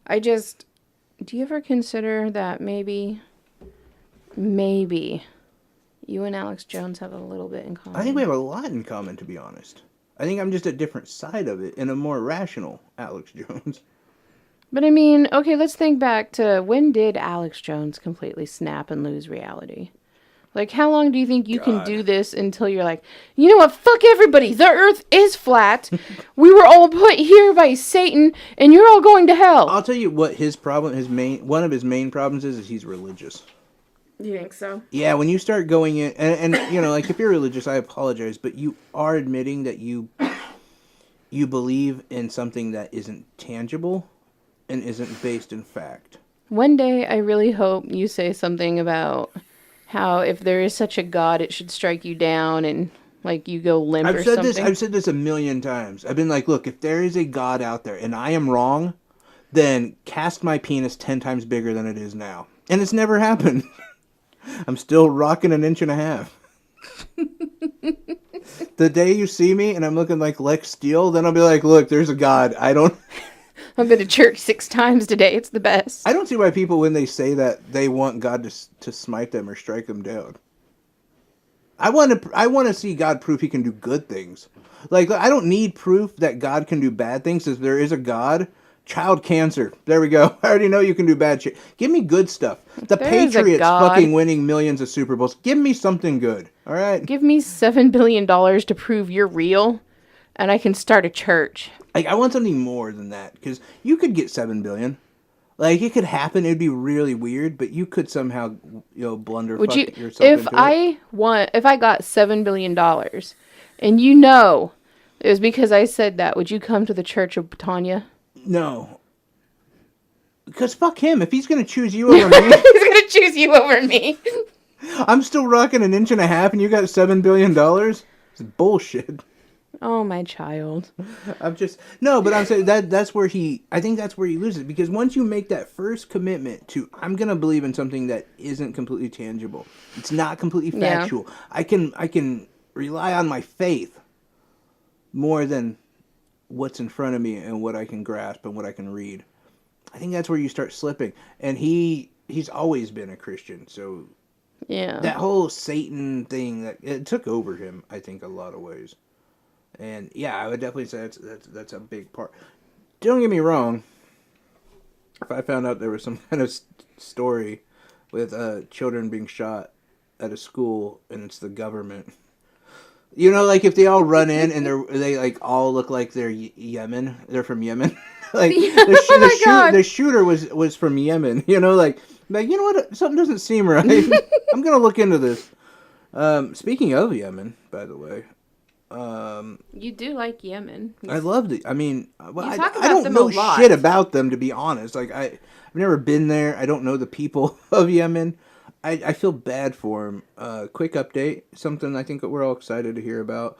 do you ever consider that maybe you and Alex Jones have a little bit in common? I think we have a lot in common, to be honest. I think I'm just a different side of it, and a more rational Alex Jones. But I mean, okay, let's think back to when did Alex Jones completely snap and lose reality? Like, how long do you think you can do this until you're like, you know what, fuck everybody, the earth is flat, we were all put here by Satan, and you're all going to hell? I'll tell you what his problem, one of his main problems is he's religious. You think so? Yeah, when you start going in, and you know, like, if you're religious, I apologize, but you are admitting that you believe in something that isn't tangible and isn't based in fact. One day, I really hope you say something about how if there is such a God, it should strike you down and like you go limp or something. I've said this a million times. I've been like, look, if there is a God out there and I am wrong, then cast my penis 10 times bigger than it is now. And it's never happened. I'm still rocking 1.5 inches. The day you see me and I'm looking like Lex Steele, then I'll be like, look, there's a God. I've been to church 6 times today. It's the best. I don't see why people, when they say that, they want God to smite them or strike them down. I want to see God prove he can do good things. Like, I don't need proof that God can do bad things. If there is a God, child cancer. There we go. I already know you can do bad shit. Give me good stuff. The Patriots fucking winning millions of Super Bowls. Give me something good. All right? Give me $7 billion to prove you're real, and I can start a church. Like, I want something more than that, because you could get $7 billion. Like, it could happen. It'd be really weird, but you could somehow, blunder yourself into it. If I got $7 billion, and it was because I said that, would you come to the Church of Britannia? No. Because fuck him. If he's going to choose you over me. He's going to choose you over me. I'm still rocking 1.5 inches and you got $7 billion? It's bullshit. Oh, my child. I'm saying that's where I think that's where he loses, because once you make that first commitment to, I'm going to believe in something that isn't completely tangible. It's not completely factual. Yeah. I can rely on my faith more than what's in front of me and what I can grasp and what I can read. I think that's where you start slipping. And he's always been a Christian, so yeah. That whole Satan thing, it took over him, I think, a lot of ways. And yeah, I would definitely say that's a big part. Don't get me wrong. If I found out there was some kind of story with children being shot at a school and it's the government, like if they all run in and they like all look like they're Yemen, they're from Yemen. Like the shooter was from Yemen. You know what? Something doesn't seem right. I'm gonna look into this. Speaking of Yemen, by the way. You do like Yemen. I loved it. I mean, I don't know shit about them, to be honest. Like I've never been there. I don't know the people of Yemen. I feel bad for them. Quick update, something I think that we're all excited to hear about.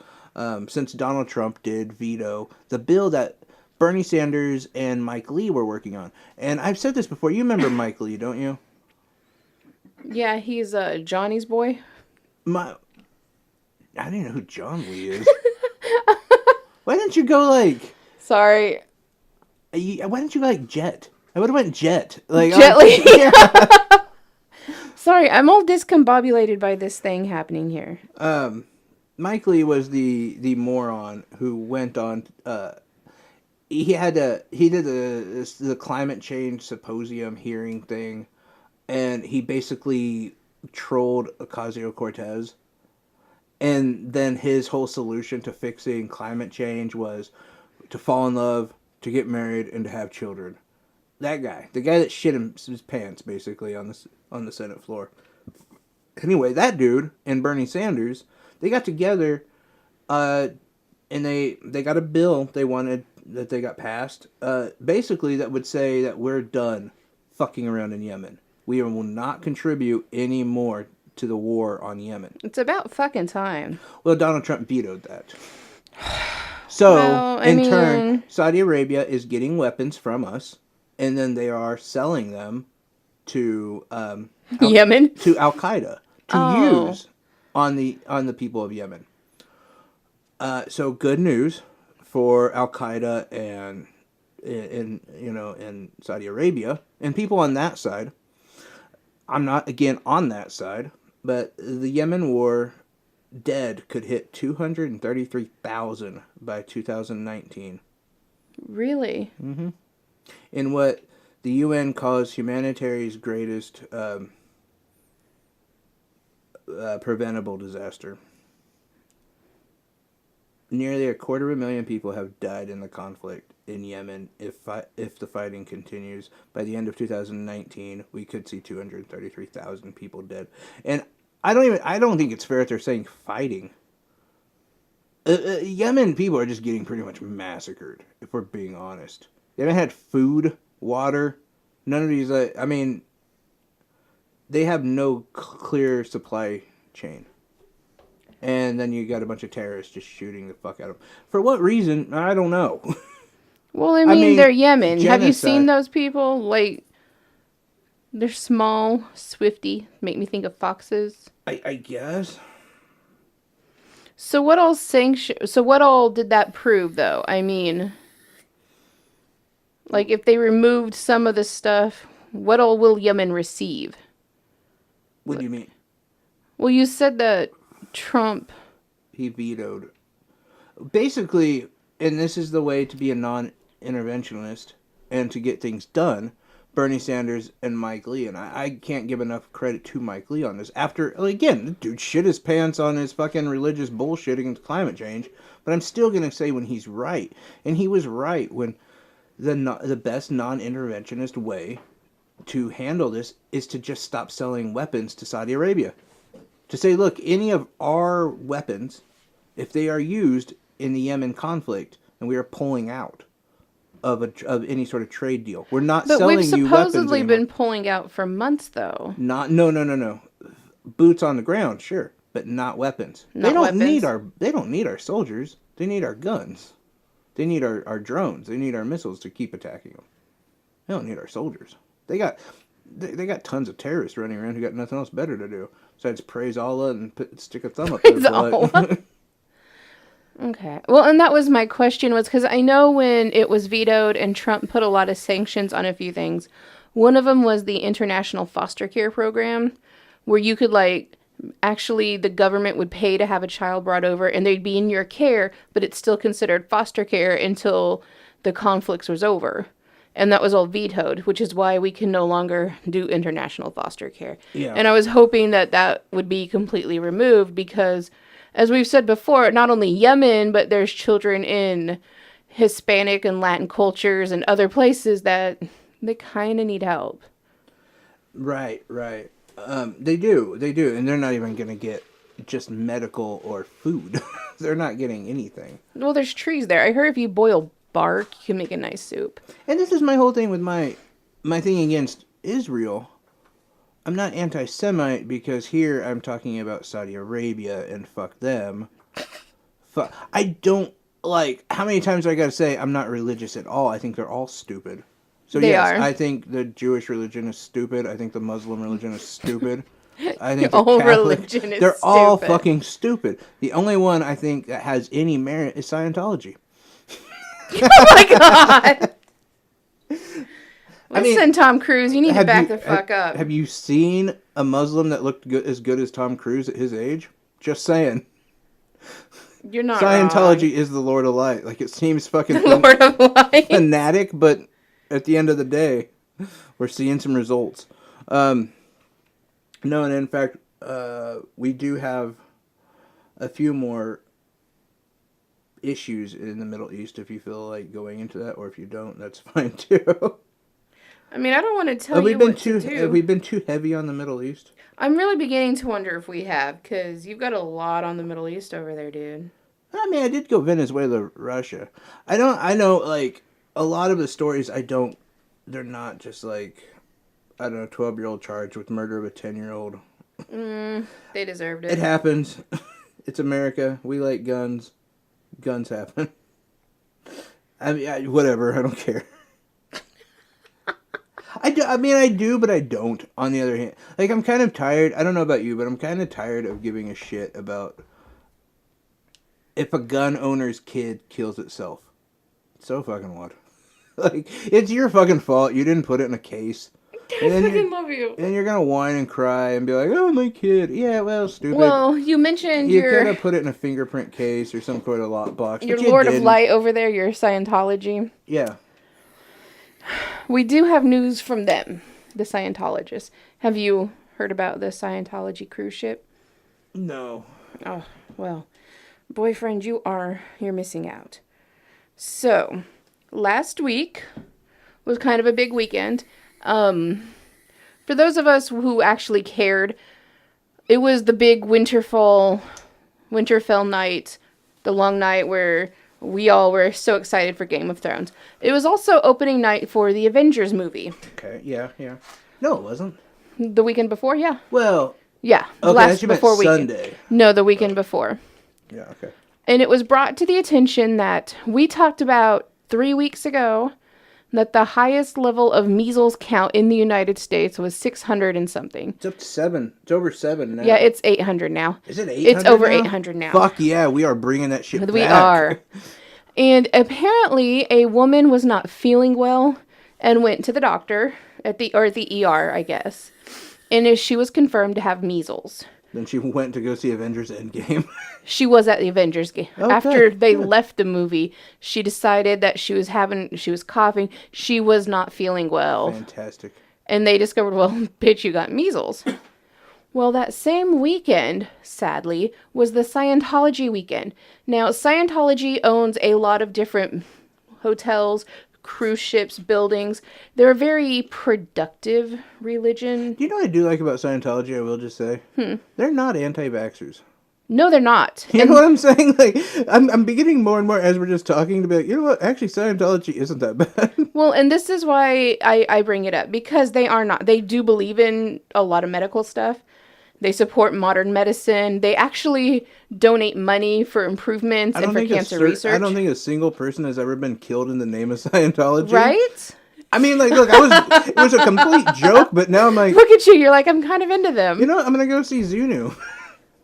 Since Donald Trump did veto the bill that Bernie Sanders and Mike Lee were working on. And I've said this before. You remember Mike Lee, don't you? Yeah, he's Johnny's boy. I don't even know who John Lee is. Why didn't you go like... Sorry. Why didn't you like Jet? I would have went Jet. Like Jet Li. yeah. Sorry, I'm all discombobulated by this thing happening here. Mike Lee was the moron who went on. He did the climate change symposium hearing thing, and he basically trolled Ocasio-Cortez. And then his whole solution to fixing climate change was to fall in love, to get married, and to have children. That guy, the guy that shit his pants basically on the Senate floor. Anyway, that dude and Bernie Sanders, they got together, and they got a bill they wanted that they got passed. Basically, that would say that we're done fucking around in Yemen. We will not contribute any more to the war on Yemen. It's about fucking time. Well, Donald Trump vetoed that. So, Well, I in turn, mean- Saudi Arabia is getting weapons from us, and then they are selling them to Yemen? to Al Qaeda to Oh. use on the people of Yemen. So good news for Al Qaeda and in Saudi Arabia and people on that side. I'm not again on that side, but the Yemen war dead could hit 233,000 by 2019 Really? in what the UN calls humanity's greatest preventable disaster. Nearly 250,000 people have died in the conflict in Yemen. If the fighting continues, by the end of 2019, we could see 233,000 people dead. And I don't think it's fair that they're saying fighting. Yemen people are just getting pretty much massacred, if we're being honest. They haven't had food, water, none of these. They have no clear supply chain. And then you got a bunch of terrorists just shooting the fuck out of them. For what reason? I don't know. Well, I mean, they're Yemen. Have you genocide. seen those people? Like, they're small, swifty, make me think of foxes. I guess. So what all did that prove, though? I mean, like, if they removed some of the stuff, what all will Yemen receive? What do you mean? Well, you said that Trump... He vetoed. Basically, and this is the way to be a non-interventionist and to get things done, Bernie Sanders and Mike Lee, and I can't give enough credit to Mike Lee on this. After, again, the dude shit his pants on his fucking religious bullshit against climate change, but I'm still going to say when he's right. And he was right when the best non-interventionist way to handle this is to just stop selling weapons to Saudi Arabia. To say, look, any of our weapons, if they are used in the Yemen conflict, and we are pulling out of any sort of trade deal. We're not But selling we've you weapons supposedly anymore. been pulling out for months, though. No. Boots on the ground, sure, but not weapons. Not They don't weapons. they don't need our soldiers. They need our guns. They need our drones. They need our missiles to keep attacking them. They don't need our soldiers. They got tons of terrorists running around who got nothing else better to do besides praise Allah and stick a thumb up their Praise butt. Allah. Okay. Well, and that was my question, was because I know when it was vetoed and Trump put a lot of sanctions on a few things, one of them was the international foster care program, where you could, like, actually the government would pay to have a child brought over and they'd be in your care, but it's still considered foster care until the conflicts was over. And that was all vetoed, which is why we can no longer do international foster care. Yeah. And I was hoping that would be completely removed because, as we've said before, not only Yemen, but there's children in Hispanic and Latin cultures and other places that they kind of need help. Right. They do, and they're not even going to get just medical or food. They're not getting anything. Well, there's trees there. I heard if you boil bark, you can make a nice soup. And this is my whole thing with my thing against Israel. I'm not anti-Semite because here I'm talking about Saudi Arabia and fuck them. I don't like, how many times do I got to say I'm not religious at all? I think they're all stupid. So They yes, are. I think the Jewish religion is stupid. I think the Muslim religion is stupid. I think All the Catholic, religion is they're all stupid. fucking stupid. The only one I think that has any merit is Scientology. Oh my god! Listen, Tom Cruise, you need to have back you- the fuck up. Have you seen a Muslim that looked as good as Tom Cruise at his age? Just saying. You're not Scientology is the Lord of Light. Like, it seems fucking wrong. Lord of Light. fanatic, but at the end of the day, we're seeing some results. No, and in fact, we do have a few more issues in the Middle East if you feel like going into that, or if you don't, that's fine too. I mean, I don't want to tell Have we you been what too to have do. we been too heavy on the Middle East? I'm really beginning to wonder if we have, because you've got a lot on the Middle East over there, dude. I mean, I did go Venezuela, Russia. I know, like, a lot of the stories they're not just like, I don't know, 12-year-old charged with murder of a 10-year-old. They deserved It it. happens. It's America. We like guns. Guns happen. I mean, whatever. I don't care. I do, but I don't. On the other hand, like, I'm kind of tired. I don't know about you, but I'm kind of tired of giving a shit about if a gun owner's kid kills itself. So fucking what? Like, it's your fucking fault. You didn't put it in a case. I And then fucking love you. And you're gonna whine and cry and be like, "Oh, my kid." Yeah, well, stupid. Well, you mentioned You your could have put it in a fingerprint case or some sort of lockbox. your but you Lord of didn't. Light over there, your Scientology. Yeah. We do have news from them, the Scientologists. Have you heard about the Scientology cruise ship? No. Oh, well, boyfriend, you're missing out. So, last week was kind of a big weekend. For those of us who actually cared, it was the big Winterfell night, the long night where we all were so excited for Game of Thrones. It was also opening night for the Avengers movie. Okay. Yeah. Yeah. No, it wasn't. The weekend before, yeah. Well. Yeah, Okay. last You meant before weekend. Sunday. No, the weekend before. Yeah. Okay. And it was brought to the attention that we talked about 3 weeks ago that the highest level of measles count in the United States was 600 and something. It's up to 7. It's over 7 now. Yeah, it's 800 now. Is it 800? It's over now? 800 now. Fuck yeah, we are bringing that shit We back. are. And apparently a woman was not feeling well and went to the doctor at the ER, I guess. And she was confirmed to have measles. Then she went to go see Avengers Endgame. She was at the Avengers game. Okay, After they good. left the movie, she decided that she was coughing. She was not feeling well. Fantastic. And they discovered, well, bitch, you got measles. Well, that same weekend, sadly, was the Scientology weekend. Now, Scientology owns a lot of different hotels, cruise ships, buildings. They're a very productive religion. Do you know what I do like about Scientology, I will just say? They're not anti-vaxxers. No, they're not. You know what I'm saying? Like, I'm beginning more and more as we're just talking to be like, you know what? Actually, Scientology isn't that bad. Well, and this is why I bring it up, because they are not. They do believe in a lot of medical stuff. They support modern medicine. They actually donate money for improvements and for cancer research. I don't think a single person has ever been killed in the name of Scientology. Right? I mean, like, look, it was a complete joke, but now I'm like, Look at you. You're like, I'm kind of into them. you know what? I'm going to go see Zunu.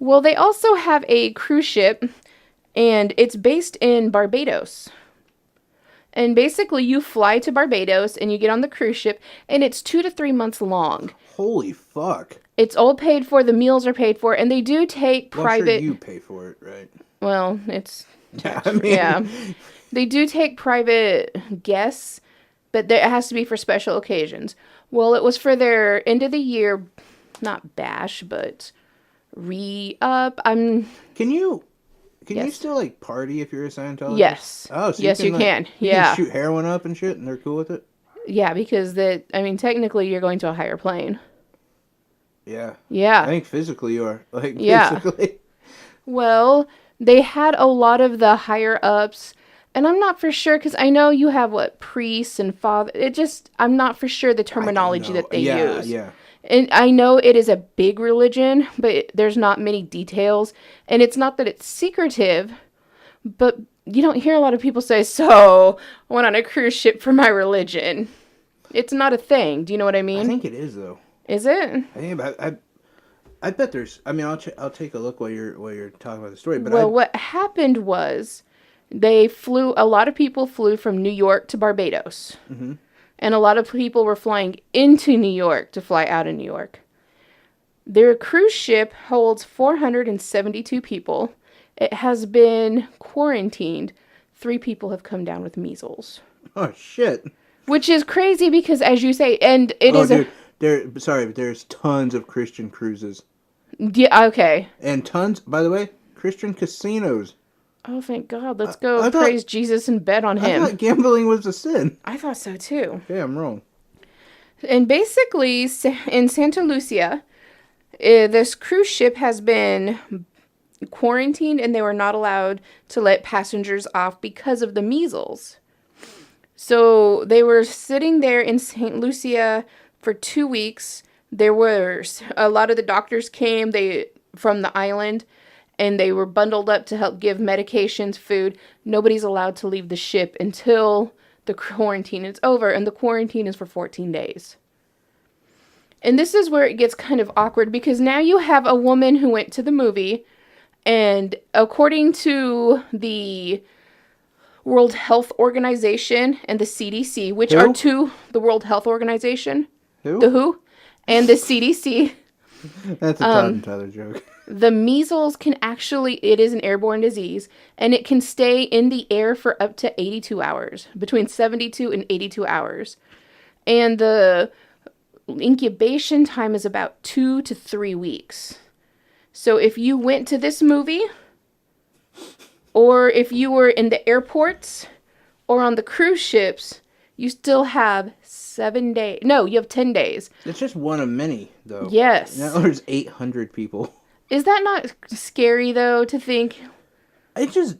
Well, they also have a cruise ship, and it's based in Barbados. And basically, you fly to Barbados, and you get on the cruise ship, and it's 2 to 3 months long. Holy fuck. It's all paid for. The meals are paid for, and they do take Well, private. I'm sure you pay for it, right? Well, it's Yeah, I mean, yeah. They do take private guests, but it has to be for special occasions. Well, it was for their end of the year, not bash, but re-up. Can you Yes. still, like, party if you're a Scientologist? Yes. Oh, so Yes, you like, can. You Yeah. can shoot heroin up and shit, and they're cool with it? Yeah, because technically you're going to a higher plane. Yeah. I Yeah. think physically you are. Like, Yeah. basically. Well, they had a lot of the higher ups, and I'm not for sure, because I know you have, priests and father. I'm not for sure the terminology that they use. Yeah. And I know it is a big religion, but there's not many details. And it's not that it's secretive, but you don't hear a lot of people say, so I went on a cruise ship for my religion. It's not a thing. Do you know what I I mean? think it is, though. Is it? I think I bet there's. I mean, I'll take a look while you're talking about the story. But Well, what happened was a lot of people flew from New York to Barbados. And a lot of people were flying into New York to fly out of New York. Their cruise ship holds 472 people. It has been quarantined. 3 people have come down with measles. Oh, shit. Which is crazy because, as you say, and it Oh, is dude, sorry, but there's tons of Christian cruises. Yeah, okay. And tons, by the way, Christian casinos. Oh, thank God. Let's go I thought- praise Jesus and bet on I him. thought gambling was a sin. I thought so too. Okay, I'm wrong. And basically, in Santa Lucia, this cruise ship has been quarantined and they were not allowed to let passengers off because of the measles. So they were sitting there in St. Lucia for 2 weeks. There were a lot of the doctors came from the island and they were bundled up to help give medications, food. Nobody's allowed to leave the ship until the quarantine is over, and the quarantine is for 14 days. And this is where it gets kind of awkward because now you have a woman who went to the movie, and according to the World Health Organization and the CDC, which Who? are the World Health Organization, Who? the WHO, and the CDC, That's a Todd and Tyler joke. the measles it is an airborne disease, and it can stay in the air for up to 82 hours, between 72 and 82 hours. And the incubation time is about 2 to 3 weeks. So if you went to this movie, or if you were in the airports, or on the cruise ships, you still have 7 days. No, you have 10 days. It's just one of many, though. Yes. Now there's 800 people. Is that not scary, though, to think, It just...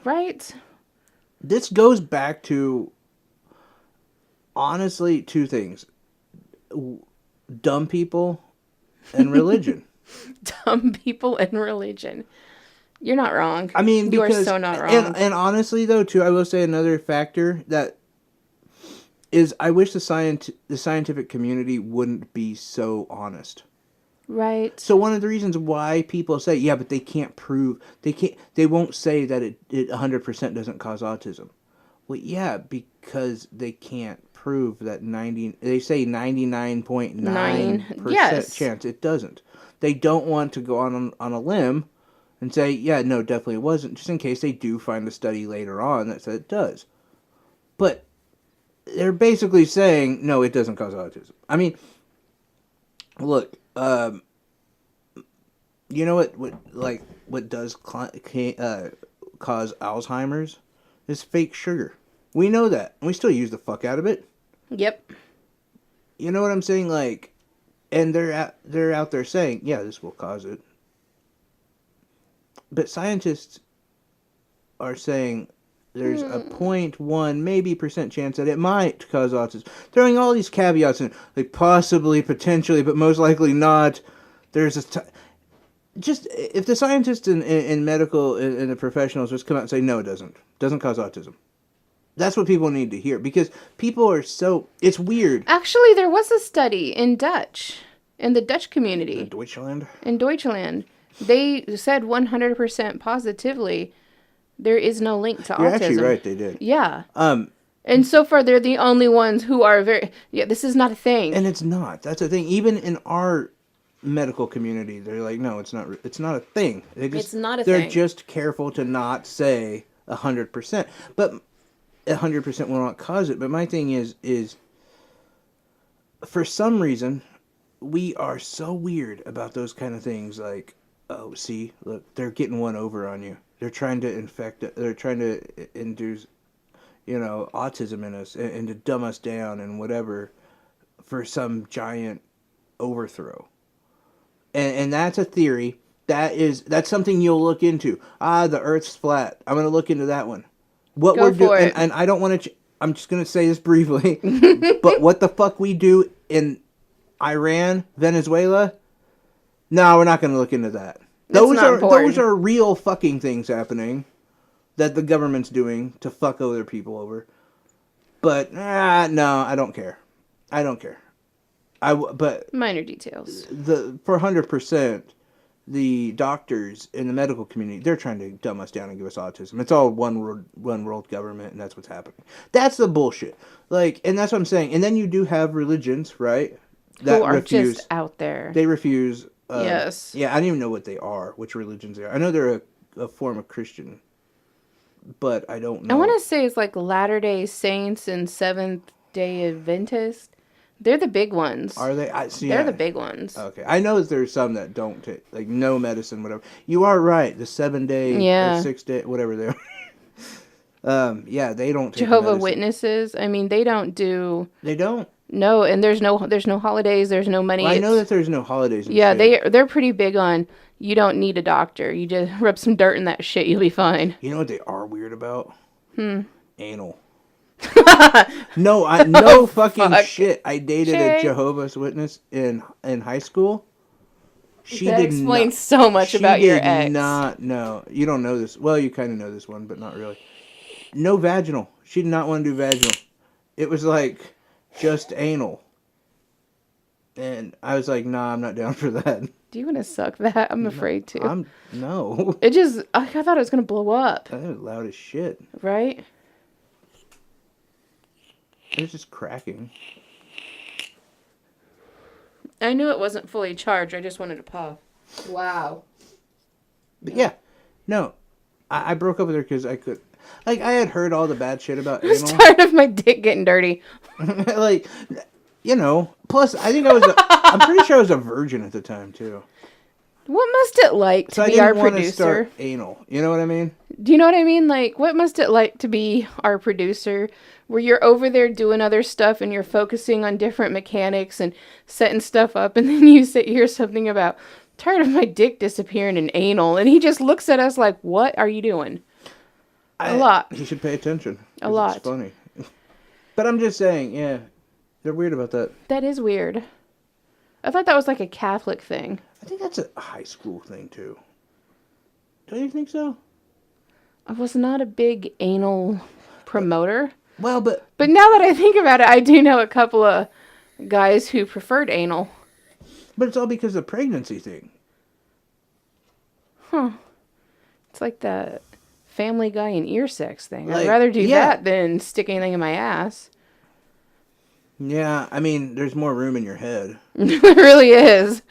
right? This goes back to, honestly, 2 things. Dumb people and religion. Dumb people and religion. You're not wrong. I mean, you because, are so not wrong. And honestly, though, too, I will say another factor that is I wish the scientific community wouldn't be so honest. Right. So one of the reasons why people say, yeah, but they can't prove, they won't say that it 100% doesn't cause autism. Well, yeah, because they can't prove that they say 99.9% Yes. chance it doesn't. They don't want to go on a limb and say, yeah, no, definitely it wasn't, just in case they do find a study later on that said it does. But they're basically saying, no, it doesn't cause autism. I mean, look, you know what does cause Alzheimer's is fake sugar. We know that, and we still use the fuck out of it. Yep. You know what I'm saying? Like, and they're out there saying, yeah, this will cause it. But scientists are saying there's a 0.1 maybe percent chance that it might cause autism. Throwing all these caveats in, like possibly, potentially, but most likely not. There's just if the scientists in medical and the professionals just come out and say no, it doesn't cause autism. That's what people need to hear because people are it's weird. Actually, there was a study in the Dutch community. In Deutschland? In Deutschland. They said 100% positively there is no link to You're autism. actually right, they did. Yeah. And so far, they're the only ones who are this is not a thing. And it's not. That's the thing. Even in our medical community, they're like, no, it's not a thing. It's not a they're thing. They're just careful to not say 100%. But 100% will not cause it. But my thing is for some reason, we are so weird about those kind of things. Like, oh, see, look, they're getting one over on you. They're trying to they're trying to induce, autism in us and to dumb us down and whatever for some giant overthrow. And that's a theory. That's something you'll look into. The Earth's flat. I'm going to look into that one. What Go we're for doing, it. and I don't want to. I'm just going to say this briefly. But what the fuck we do in Iran, Venezuela? No, we're not going to look into that. Those are real fucking things happening that the government's doing to fuck other people over. But no, I don't care. But Minor details. for 100%, the doctors in the medical community, they're trying to dumb us down and give us autism. It's all one world government, and that's what's happening. That's the bullshit. Like, and that's what I'm saying. And then you do have religions, right? Who are just out there. They refuse. Yes. Yeah, I don't even know what they are, which religions they are. I know they're a form of Christian, but I don't know. I want to say it's like Latter-day Saints and Seventh-day Adventist. They're the big ones. Are they? I see. They're the big ones. Okay, I know that there's some that don't take, like, no medicine, whatever. You are right. The 7-day, Yeah. or 6-day, whatever they are. Yeah, they don't take Jehovah medicine. Witnesses. I mean, they don't do. They don't. No, and there's no holidays. There's no money. Well, I know that there's no holidays. And Yeah, shit. they're pretty big on. You don't need a doctor. You just rub some dirt in that shit. You'll be fine. You know what they are weird about? Anal. No, no fucking fuck. shit. I dated Shay. a Jehovah's Witness in high school. She That did explains not, so much about your did ex. Not know. You don't know this. Well, you kind of know this one, but not really. No vaginal. She did not want to do vaginal. It was like just anal. And I was like, nah, I'm not down for that. Do you want to suck that? I'm afraid to. No. It just, I thought it was going to blow up, That was loud as shit. right? It was just cracking. I knew it wasn't fully charged. I just wanted to puff. Wow. But yeah, no. I broke up with her because I could. Like, I had heard all the bad shit about I was anal. tired of my dick getting dirty. Like, you know. Plus, I think I'm pretty sure I was a virgin at the time, too. What must it like to So I be our didn't want to producer? start anal. You know what I mean? Do you know what I mean? Like, what must it like to be our producer? Where you're over there doing other stuff and you're focusing on different mechanics and setting stuff up, and then you hear something about, tired of my dick disappearing in anal, and he just looks at us like, what are you doing? A lot. You should pay attention. A 'cause lot. It's funny. But I'm just saying, yeah. They're weird about that. That is weird. I thought that was like a Catholic thing. I think that's a high school thing, too. Don't you think so? I was not a big anal promoter. Well, but But now that I think about it, I do know a couple of guys who preferred anal. it's all because of the pregnancy thing. It's like the Family Guy and ear sex thing. I'd Like, rather do yeah. that than stick anything in my ass. Yeah, I mean, there's more room in your head. It really is.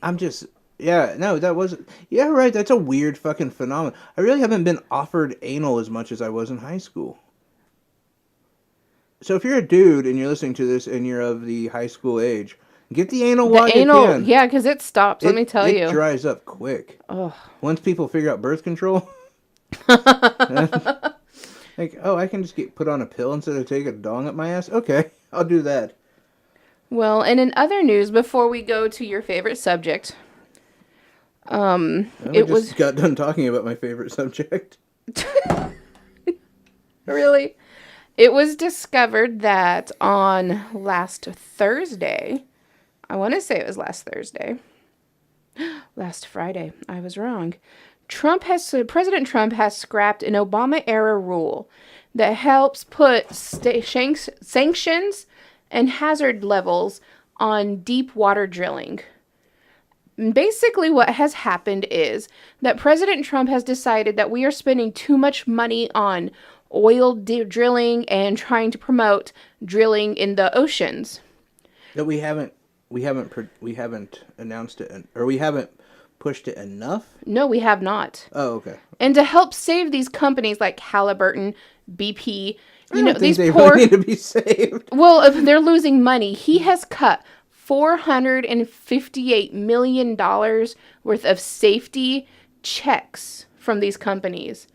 I'm just, yeah, no, that wasn't, yeah, right, that's a weird fucking phenomenon. I really haven't been offered anal as much as I was in high school. So if you're a dude and you're listening to this and you're of the high school age, get the anal while The you anal, can. yeah, because it stops. Let me tell It you. dries up quick. Ugh. Once people figure out birth control, like, oh, I can just get put on a pill instead of take a dong up my ass? Okay, I'll do that. Well, and in other news, before we go to your favorite subject, I it just was got done talking about my favorite subject. really. It was discovered that on last Thursday, I want to say it was last Thursday, last Friday, I was wrong. President Trump has scrapped an Obama-era rule that helps put sanctions and hazard levels on deep water drilling. Basically, what has happened is that President Trump has decided that we are spending too much money on oil drilling and trying to promote drilling in the oceans. That we haven't announced it, or we haven't pushed it enough. No, we have not. Oh, okay. And to help save these companies like Halliburton, BP, I don't think these they poor. really need to be saved. Well, if they're losing money, he has cut $458 million worth of safety checks from these companies.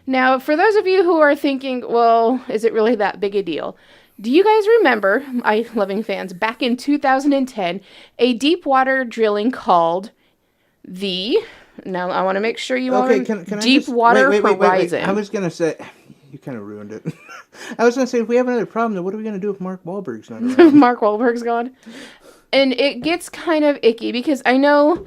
Now, for those of you who are thinking, well, is it really that big a deal? Do you guys remember, my loving fans, back in 2010, a deep water drilling called now I want to make sure you all Okay, remember, can I Deep just, Water wait. Horizon. I was gonna say, you kind of ruined it. I was gonna say, if we have another problem, then what are we gonna do if Mark Wahlberg's not around? Mark Wahlberg's gone. And it gets kind of icky because I know,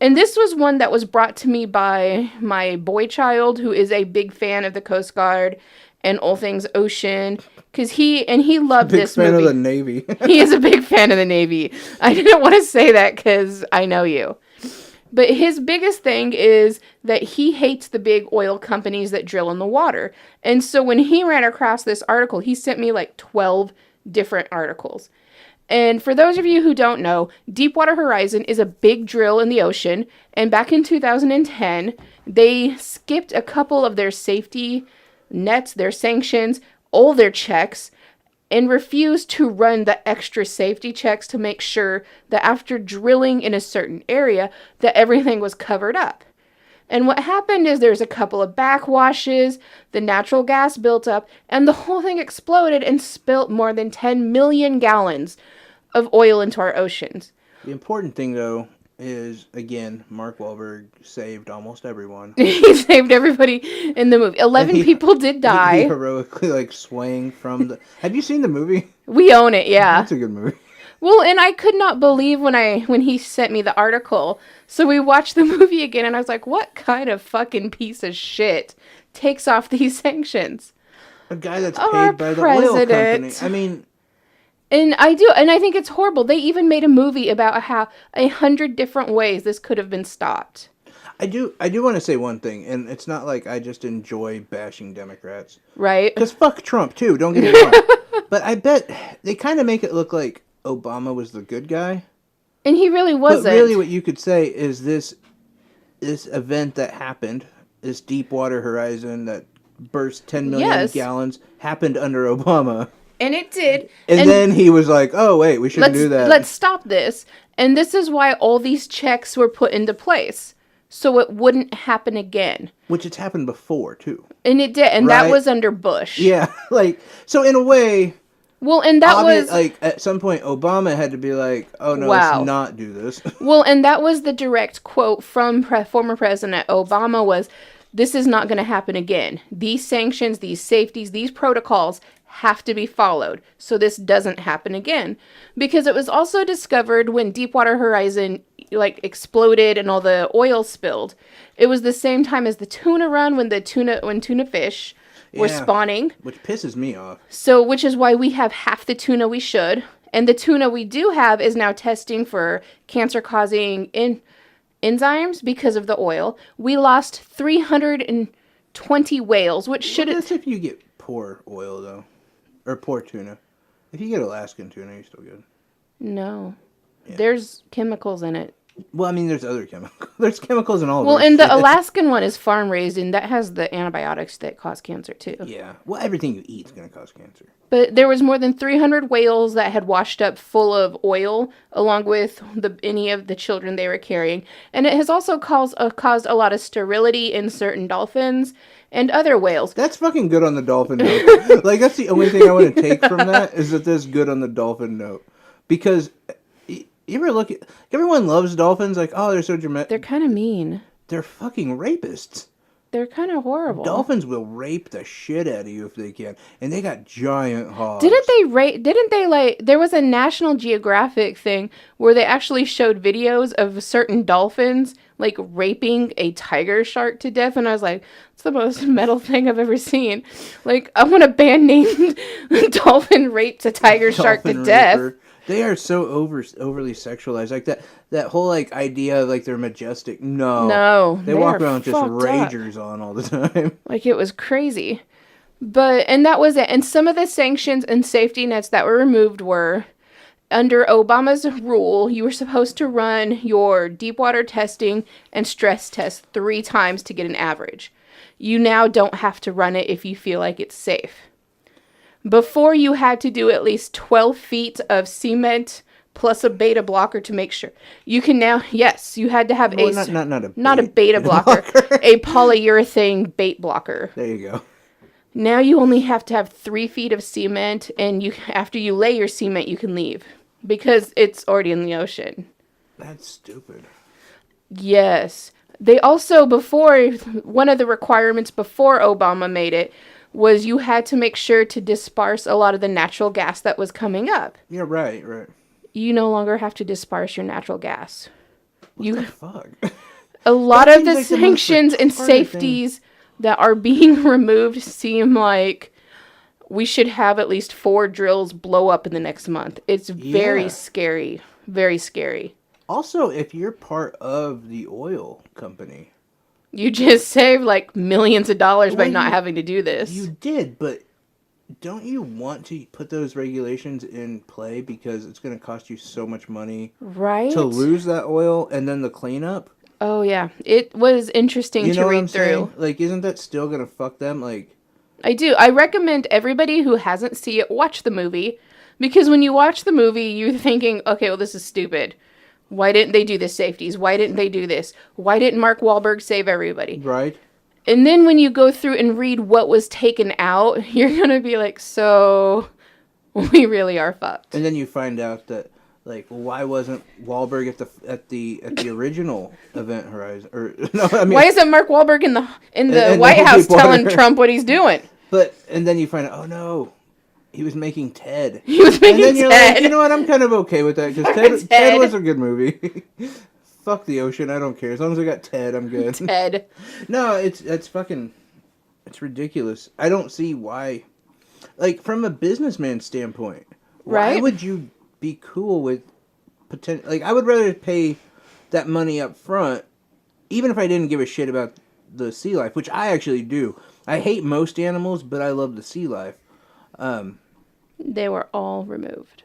and this was one that was brought to me by my boy child, who is a big fan of the Coast Guard and all things ocean, because he loved Big this fan movie. of the Navy. He is a big fan of the Navy. I didn't want to say that because I know you. But his biggest thing is that he hates the big oil companies that drill in the water. And so when he ran across this article, he sent me like 12 different articles. And for those of you who don't know, Deepwater Horizon is a big drill in the ocean. And back in 2010, they skipped a couple of their safety nets, their sanctions, all their checks, and refused to run the extra safety checks to make sure that after drilling in a certain area, that everything was covered up. And what happened is there's a couple of backwashes, the natural gas built up, and the whole thing exploded and spilt more than 10 million gallons of oil into our oceans. The important thing, though, is, again, Mark Wahlberg saved almost everyone. He saved everybody in the movie. 11 people did die. He heroically, like, swaying from the... Have you seen the movie? We own it, yeah. That's a good movie. Well, and I could not believe when he sent me the article. So we watched the movie again, and I was like, what kind of fucking piece of shit takes off these sanctions? A guy that's Our paid by the oil company. president. I mean... And I think it's horrible. They even made a movie about how 100 different ways this could have been stopped. I do want to say one thing, and it's not like I just enjoy bashing Democrats. Right? Because fuck Trump, too, don't get me wrong. But I bet they kind of make it look like Obama was the good guy. And he really wasn't. But really what you could say is this event that happened, this Deepwater Horizon that burst 10 million gallons, happened under Obama. And it did. And then he was like, oh, wait, we shouldn't do that. Let's stop this. And this is why all these checks were put into place. So it wouldn't happen again. Which it's happened before, too. And it did. And right? that was under Bush. Yeah. Like, so in a way... Well, and that was... Like, at some point, Obama had to be like, oh, no, wow. let's not do this. Well, and that was the direct quote from former President Obama was, this is not going to happen again. These sanctions, these safeties, these protocols have to be followed so this doesn't happen again. Because it was also discovered when Deepwater Horizon like exploded and all the oil spilled. It was the same time as the tuna run when tuna fish were spawning. Which pisses me off. So, which is why we have half the tuna we should. And the tuna we do have is now testing for cancer-causing enzymes because of the oil. We lost 320 whales, which should... That's if you get poor oil, though. Or poor tuna. If you get Alaskan tuna, you're still good. No. Yeah. There's chemicals in it. Well, I mean, there's other chemicals. There's chemicals in all of it. Well, and the Alaskan one is farm-raised, and that has the antibiotics that cause cancer, too. Yeah. Well, everything you eat is going to cause cancer. But there was more than 300 whales that had washed up full of oil, along with any of the children they were carrying. And it has also caused a lot of sterility in certain dolphins and other whales. That's fucking good on the dolphin note. Like, that's the only thing I want to take from that, is that that's good on the dolphin note. Because... You ever look at... Everyone loves dolphins. Like, oh, they're so dramatic. They're kind of mean. They're fucking rapists. They're kind of horrible. Dolphins will rape the shit out of you if they can. And they got giant hogs. Didn't they, like... There was a National Geographic thing where they actually showed videos of certain dolphins, like, raping a tiger shark to death. And I was like, it's the most metal thing I've ever seen. Like, I want a band named Dolphin Raped a Tiger Shark to death. They are so overly sexualized. Like that whole like idea of like they're majestic. No. They walk around with just ragers on all the time. Like it was crazy. And that was it. And some of the sanctions and safety nets that were removed were under Obama's rule, you were supposed to run your deep water testing and stress test 3 times to get an average. You now don't have to run it if you feel like it's safe. Before, you had to do at least 12 feet of cement plus a beta blocker to make sure. You can now, yes, you had to have not a beta blocker, a polyurethane bait blocker. There you go. Now you only have to have 3 feet of cement, and after you lay your cement, you can leave because it's already in the ocean. That's stupid. Yes. They also, one of the requirements before Obama made it, was you had to make sure to disperse a lot of the natural gas that was coming up. Yeah, right. You no longer have to disperse your natural gas. What the fuck? A lot of the sanctions and safeties that are being removed seem like we should have at least 4 drills blow up in the next month. It's very scary. Very scary. Also, if you're part of the oil company, You just save like millions of dollars by Well, not you- having to do this. you did, but don't you want to put those regulations in play because it's going to cost you so much money Right? to lose that oil and then the cleanup? Oh yeah. It was interesting You to know what read I'm through. saying? Like, isn't that still going to fuck them? Like, I do. I recommend everybody who hasn't seen it watch the movie, because when you watch the movie, you're thinking, okay, well, this is stupid. Why didn't they do the safeties? Why didn't they do this? Why didn't Mark Wahlberg save everybody? right? And then when you go through and read what was taken out, you're gonna be like, so we really are fucked. And then you find out that, like, why wasn't Wahlberg at the original Event Horizon? Or no, I mean, Why isn't Mark Wahlberg in the and White the House Deepwater. telling Trump what he's doing? and then you find out, oh no, he was making Ted. He was And making then you're Ted. like, you know what? I'm kind of okay with that because Ted. Ted was a good movie. Fuck the ocean, I don't care. As long as I got Ted, I'm good. Ted. No, it's fucking, it's ridiculous. I don't see why. Like, from a businessman standpoint, why Right. would you be cool with potential? Like, I would rather pay that money up front, even if I didn't give a shit about the sea life, which I actually do. I hate most animals, but I love the sea life. They were all removed.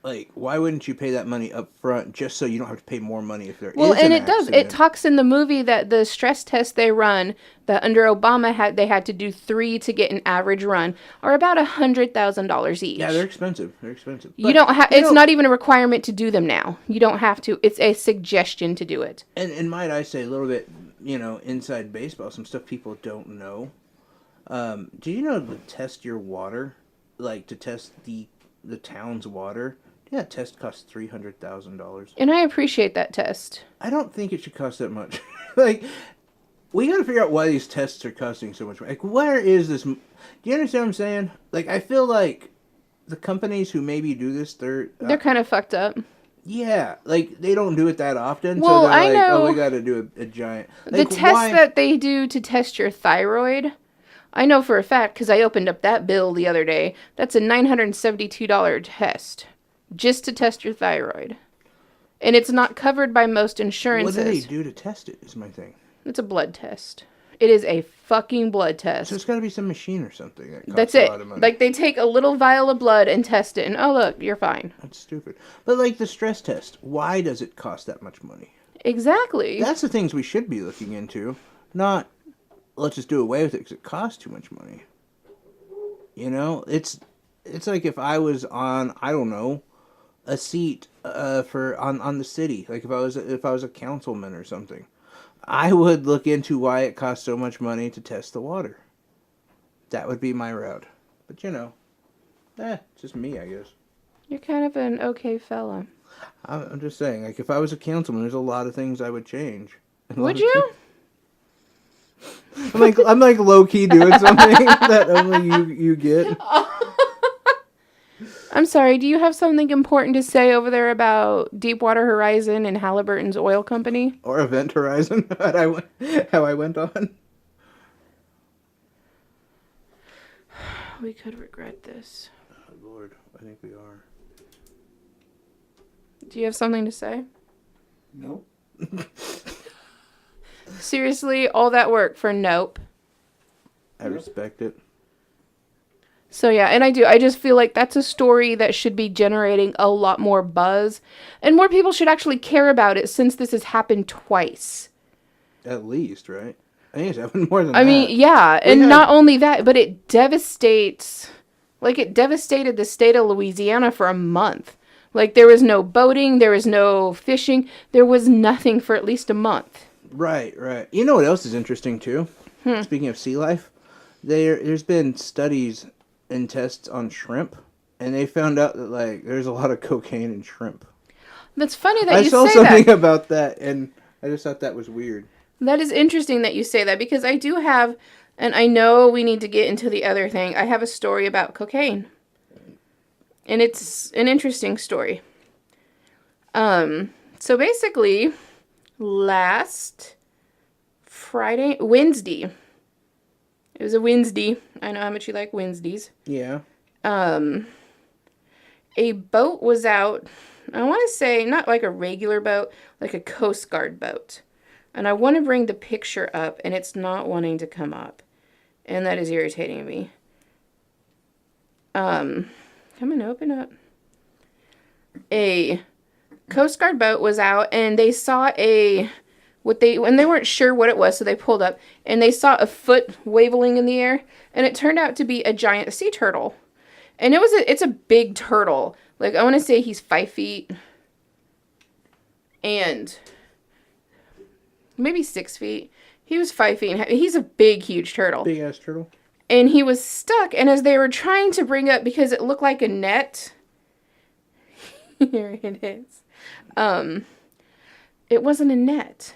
Like, why wouldn't you pay that money up front just so you don't have to pay more money if there Well, is and an it does. It accident? talks in the movie that the stress test they run, that under Obama they had to do 3 to get an average run, are about $100,000 each. Yeah, they're expensive. They're expensive. You But, don't have. you It's know, not even a requirement to do them now. You don't have to. It's a suggestion to do it. And might I say a little bit, inside baseball, some stuff people don't know. Do you know to test your water, like to test the town's water? Yeah, that test costs $300,000. And I appreciate that test. I don't think it should cost that much. Like, we got to figure out why these tests are costing so much. Like, where is this? Do you understand what I'm saying? Like, I feel like the companies who maybe do this, they're They're kind of fucked up. yeah, like they don't do it that often. Well, so they're I like, know oh, we got to do a giant. The Like, test why- that they do to test your thyroid, I know for a fact because I opened up that bill the other day. That's a $972 test just to test your thyroid. And it's not covered by most What insurances. do they do to test it? Is my thing. It's a blood test. It is a fucking blood test. So it's got to be some machine or something that costs That's a it. lot of money. Like they take a little vial of blood and test it, and oh look, you're fine. That's stupid. But like the stress test, why does it cost that much money? Exactly. That's the things we should be looking into. Not let's just do away with it because it costs too much money. It's like if I was on, I don't know, a seat on the city. Like if I was a councilman or something, I would look into why it costs so much money to test the water. That would be my route. But it's just me, I guess. You're kind of an okay fella. I'm just saying, like if I was a councilman, there's a lot of things I would change. Would you? I'm like low key doing something that only you get. I'm sorry, do you have something important to say over there about Deepwater Horizon and Halliburton's oil company? Or Event Horizon, how I went on. We could regret this. Oh, Lord, I think we are. Do you have something to say? Nope. Seriously, all that work for nope. I respect it. So yeah, and I just feel like that's a story that should be generating a lot more buzz, and more people should actually care about it since this has happened twice. At least, right? I think it's happened more than I that. mean, yeah, and had- not only that, but it devastated the state of Louisiana for a month. Like there was no boating, there was no fishing, there was nothing for at least a month. Right. You know what else is interesting too? Speaking of sea life, there's been studies and tests on shrimp, and they found out that like there's a lot of cocaine in shrimp. That's funny that I you saw say something that. about that, and I just thought that was weird. That is interesting that you say that because I do have, and I know we need to get into the other thing. I have a story about cocaine. And it's an interesting story. So basically, last Wednesday. It was a Wednesday. I know how much you like Wednesdays. Yeah. A boat was out I want to say not like a regular boat, like a Coast Guard boat. And I want to bring the picture up, and it's not wanting to come up. And that is irritating me. Come on, open up. A Coast Guard boat was out, and they saw and they weren't sure what it was, so they pulled up, and they saw a foot waveling in the air, and it turned out to be a giant sea turtle. And it's a big turtle. Like, I want to say he's 5 feet and maybe 6 feet. He was 5 feet. He's a big, huge turtle. Big ass turtle. And he was stuck. And as they were trying to bring up, because it looked like a net, here it is. It wasn't a net.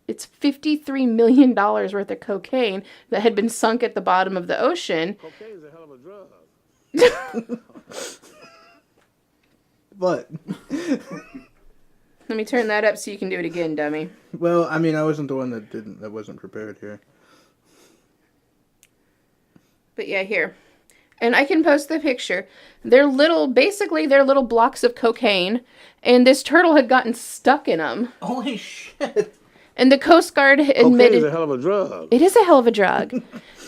It's $53 million worth of cocaine that had been sunk at the bottom of the ocean. Cocaine is a hell of a drug. But Let me turn that up so you can do it again, dummy. well, I mean, I wasn't the one that wasn't prepared here. But yeah, here. And I can post the picture. They're little blocks of cocaine, and this turtle had gotten stuck in them. Holy shit! And the Coast Guard Cocaine admitted is a hell of a drug. it is a hell of a drug.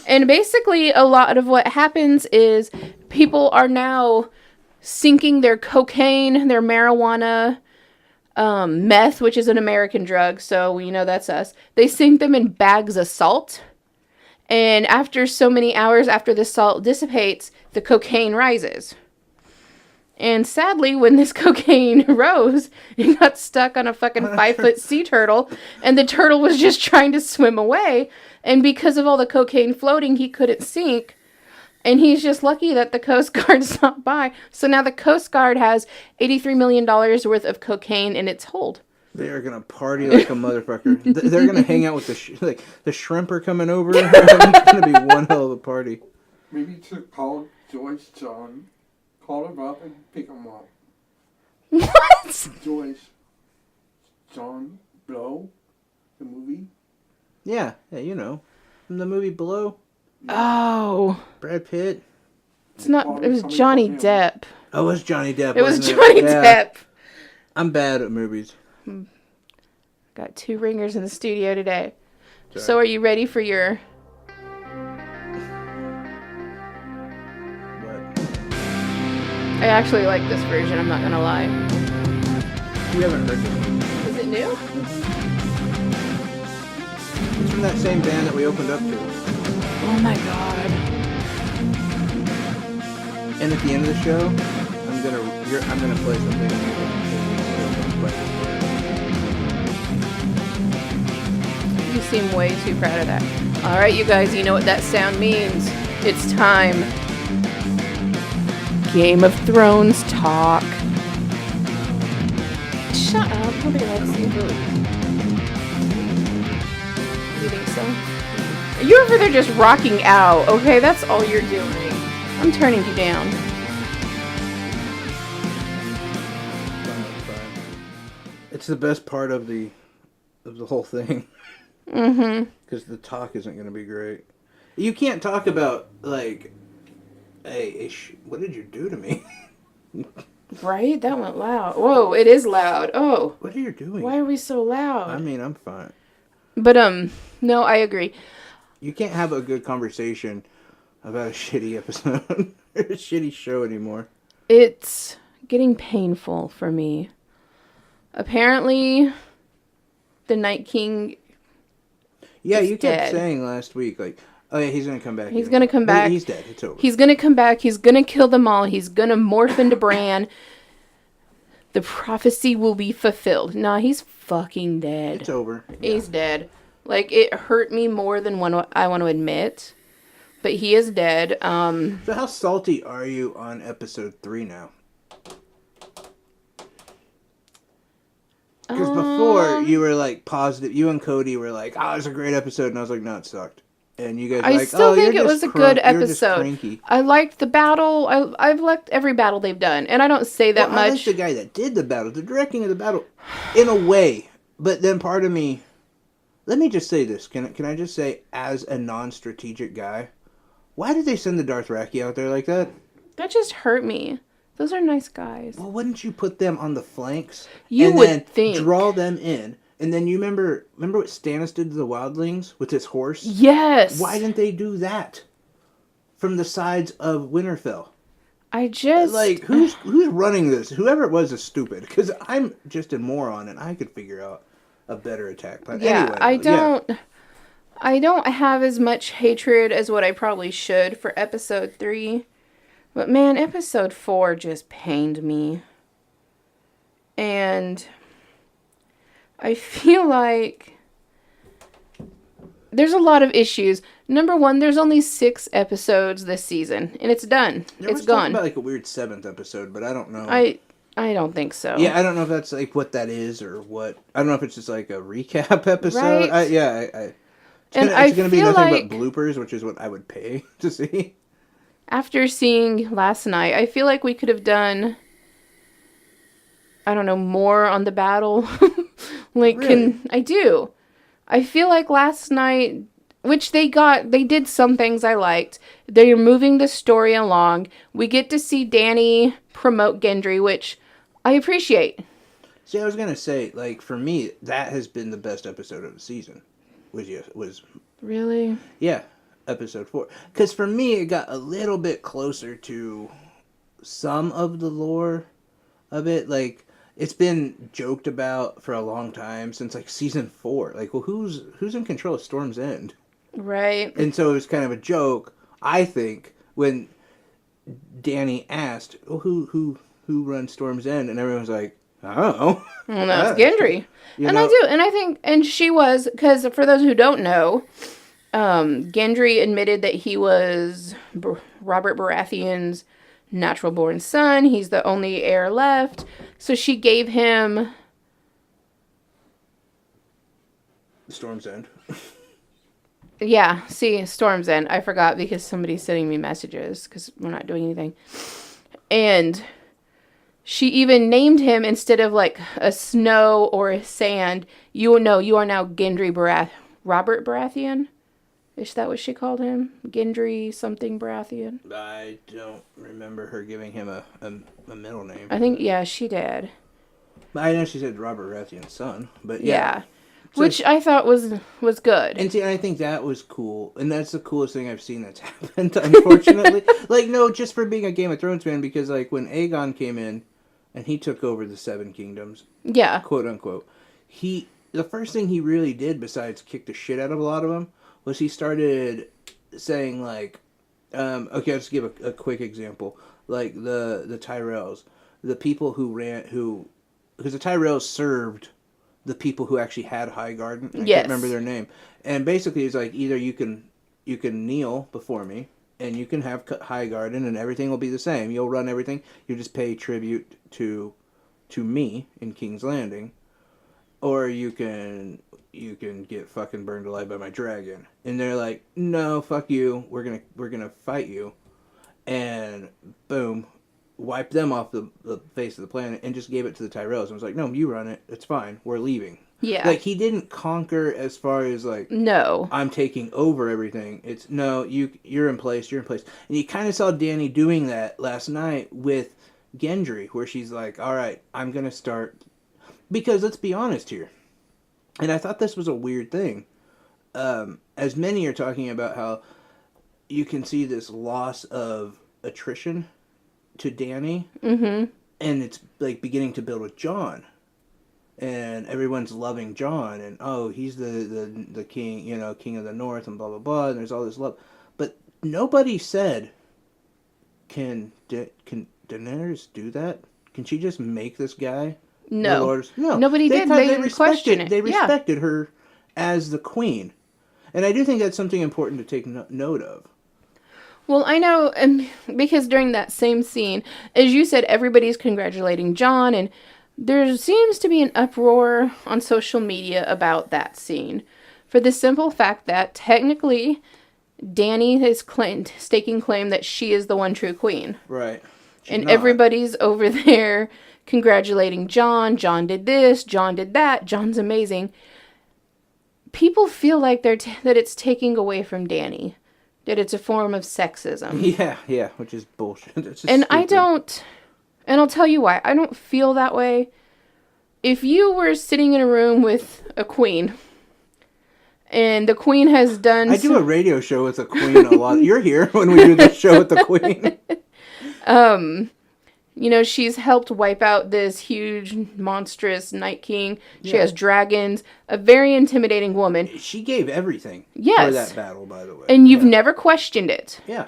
And basically, a lot of what happens is people are now sinking their cocaine, their marijuana, meth, which is an American drug, so we know that's us. They sink them in bags of salt. And after so many hours after the salt dissipates, the cocaine rises. And sadly, when this cocaine rose, it got stuck on a fucking 5-foot sea turtle, and the turtle was just trying to swim away. And because of all the cocaine floating, he couldn't sink. And he's just lucky that the Coast Guard stopped by. So now the Coast Guard has $83 million worth of cocaine in its hold. They are gonna party like a motherfucker. They're gonna hang out with the shrimp are coming over. It's gonna be one hell of a party. Maybe to call Joyce John, call her up and pick him up. What? Joyce John Blow, the movie. Yeah, you know, from the movie Blow. Oh. Brad Pitt. It was Johnny Depp. Oh, it was Johnny Depp. It was wasn't Johnny Yeah. Depp. I'm bad at movies. Got 2 ringers in the studio today. Sorry. So are you ready for your... But I actually like this version, I'm not gonna lie. we haven't heard it. Is it new? It's from that same band that we opened up to. Oh my god. And at the end of the show, I'm gonna play something. You seem way too proud of that. Alright, you guys, you know what that sound means. It's time. Game of Thrones talk. Shut up. Nobody likes you. You think so? You're over there just rocking out, okay? That's all you're doing. I'm turning you down. It's the best part of the whole thing. Mm-hmm. Because the talk isn't going to be great. You can't talk about, like, hey, what did you do to me? Right? That went loud. Whoa, it is loud. Oh. What are you doing? Why are we so loud? I mean, I'm fine. But, no, I agree. You can't have a good conversation about a shitty episode or a shitty show anymore. It's getting painful for me. Apparently, the Night King... Yeah, He's you kept dead. saying last week, like, oh yeah, he's gonna come back. He's gonna come back. He's dead. It's over. He's gonna come back. He's gonna kill them all. He's gonna morph into Bran. The prophecy will be fulfilled. Nah, he's fucking dead. It's over. He's dead. Like, it hurt me more than I want to admit. But he is dead. So how salty are you on episode 3 now? Because before, you were, like, positive. You and Cody were like, oh, it was a great episode. And I was like, no, it sucked. And you guys were I like, still oh, think you're it just was a good you're just episode. cranky. I liked the battle. I've liked every battle they've done. And I don't say that Well, I like much. the guy that did the battle, the directing of the battle, in a way. But then part of me, let me just say this. Can I just say, as a non-strategic guy, why did they send the Dothraki out there like that? That just hurt me. Those are nice guys. Well, wouldn't you put them on the flanks? You and would then think. draw them in. And then you remember what Stannis did to the wildlings with his horse? Yes. Why didn't they do that from the sides of Winterfell? I just Like, who's running this? Whoever it was is stupid. Because I'm just a moron, and I could figure out a better attack plan. Yeah, Anyway, I don't have as much hatred as what I probably should for episode 3. But man, episode 4 just pained me. And I feel like there's a lot of issues. Number one, there's only 6 episodes this season, and it's done. There It's was talking gone. about like a weird 7th episode, but I don't know. I don't think so. Yeah, I don't know if that's like what that is or what. I don't know if it's just like a recap episode. Right. And it's gonna be feel nothing like but bloopers, which is what I would pay to see. after seeing last night, I feel like we could have done, I don't know, more on the battle. Really? I do. I feel like last night, which they did some things I liked. They're moving the story along. We get to see Dany promote Gendry, which I appreciate. See, I was gonna say, like, for me, that has been the best episode of the season. Was Really? yeah, episode 4. Because for me, it got a little bit closer to some of the lore of it. Like, it's been joked about for a long time since like season 4. Like, well, who's in control of Storm's End? Right. And so it was kind of a joke, I think, when Dany asked, "Oh, who runs Storm's End?" and everyone was like, "I don't know." Well, that's Gendry. You And know- I do. And I think, and she was, because for those who don't know, Gendry admitted that he was Robert Baratheon's natural born son. He's the only heir left. So she gave him, Storm's End. yeah, see, Storm's End. I forgot because somebody's sending me messages because we're not doing anything. And she even named him instead of like a snow or a sand. You know, you are now Gendry Robert Baratheon. Is that what she called him? Gendry something Baratheon? I don't remember her giving him a middle name. I think, yeah, she did. I know she said Robert Baratheon's son, but Yeah. yeah. So Which I thought was good. And see, I think that was cool, and that's the coolest thing I've seen that's happened. Unfortunately, like no, just for being a Game of Thrones fan, because like when Aegon came in, and he took over the 7 Kingdoms, Yeah. quote unquote, the first thing he really did besides kick the shit out of a lot of them was he started saying like, okay, I'll just give a quick example, like the Tyrells, the people because the Tyrells served the people who actually had Highgarden. I Yes. can't remember their name. And basically it's like either you can kneel before me and you can have Highgarden and everything will be the same. You'll run everything. You just pay tribute to me in King's Landing, or you can get fucking burned alive by my dragon. And they're like, "No, fuck you. We're going to fight you." And boom, wiped them off the face of the planet and just gave it to the Tyrells. And was like, "No, you run it. It's fine. We're leaving." Yeah. Like, he didn't conquer as far as, like, No. I'm taking over everything. It's, no, you're in place, you're in place. And you kind of saw Dany doing that last night with Gendry, where she's like, all right, I'm going to start. Because let's be honest here. And I thought this was a weird thing. As many are talking about how you can see this loss of attrition to Dany. Mm-hmm. And it's, like, beginning to build with Jon. And everyone's loving Jon, and oh, he's the king, king of the north, and blah blah blah. And there's all this love, but nobody said, can Daenerys do that? Can she just make this guy? No. No. Nobody did. They didn't question it. They Yeah. respected her as the queen, and I do think that's something important to take note of. Well, I know, because during that same scene, as you said, everybody's congratulating Jon, and there seems to be an uproar on social media about that scene, for the simple fact that technically Dany has staking claim that she is the one true queen. Right. She's And not. everybody's over there congratulating Jon. Jon did this, Jon did that, Jon's amazing. People feel like that it's taking away from Dany, that it's a form of sexism. Yeah, which is bullshit. It's just And I stupid. And I'll tell you why. I don't feel that way. If you were sitting in a room with a queen, and the queen has done... I do a radio show with the queen a lot. You're here when we do the show with the queen. You know, she's helped wipe out this huge, monstrous Night King. She has dragons. A very intimidating woman. She gave everything Yes. for that battle, by the way. And you've never questioned it. Yeah.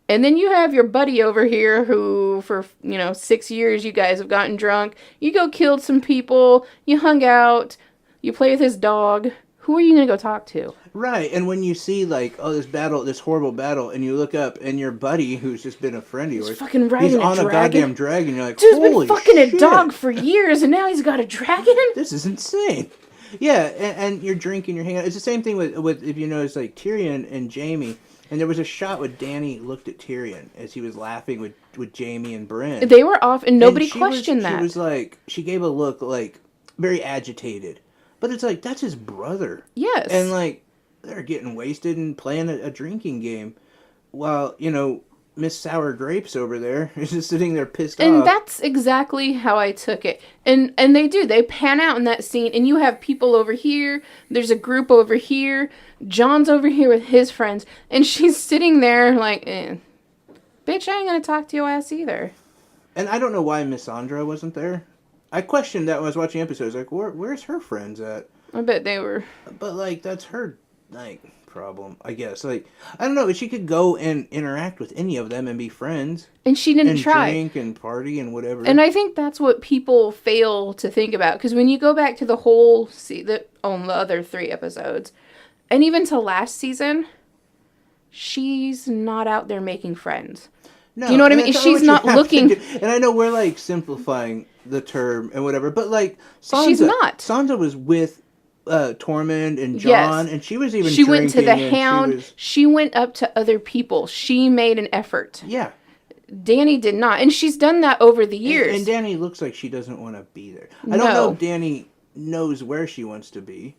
And then you have your buddy over here who, for, 6 years, you guys have gotten drunk. You go killed some people. You hung out. You play with his dog. Who are you going to go talk to? Right, and when you see, like, this horrible battle, and you look up, and your buddy, who's just been a friend of yours, fucking riding he's a on a dragon. goddamn dragon, you're like, Dude's holy been fucking shit. a dog for years, and now he's got a dragon? This is insane. Yeah, and you're drinking, you're hanging out. It's the same thing with if you notice, like, Tyrion and Jaime, and there was a shot where Dany looked at Tyrion as he was laughing with Jaime and Bran. They were off, and nobody she questioned that. She was like, she gave a look, like, very agitated. But it's like, that's his brother. Yes. And, like, they're getting wasted and playing a drinking game while, Miss Sour Grapes over there is just sitting there pissed off. And that's exactly how I took it. And they do. They pan out in that scene, and you have people over here. There's a group over here. John's over here with his friends. And she's sitting there like, bitch, I ain't going to talk to your ass either. And I don't know why Miss Sandra wasn't there. I questioned that when I was watching episodes. Like, where's her friends at? I bet they were. But, like, that's her, like, problem, I guess. Like, I don't know, but she could go and interact with any of them and be friends. And she didn't and try. drink and party and whatever. And I think that's what people fail to think about. Because when you go back to the whole the other 3 episodes, and even to last season, she's not out there making friends. No, Do you know what I and mean? that's She's what you not have to looking... do. And I know we're, like, simplifying the term and whatever, but, like, Sansa... She's not. Sansa was with Tormund and Jon, Yes. and she was even She went to the drinking, and Hound. She went up to other people. She made an effort. Yeah. Dany did not. And she's done that over the years. And Dany looks like she doesn't want to be there. I don't know No. if Dany knows where she wants to be.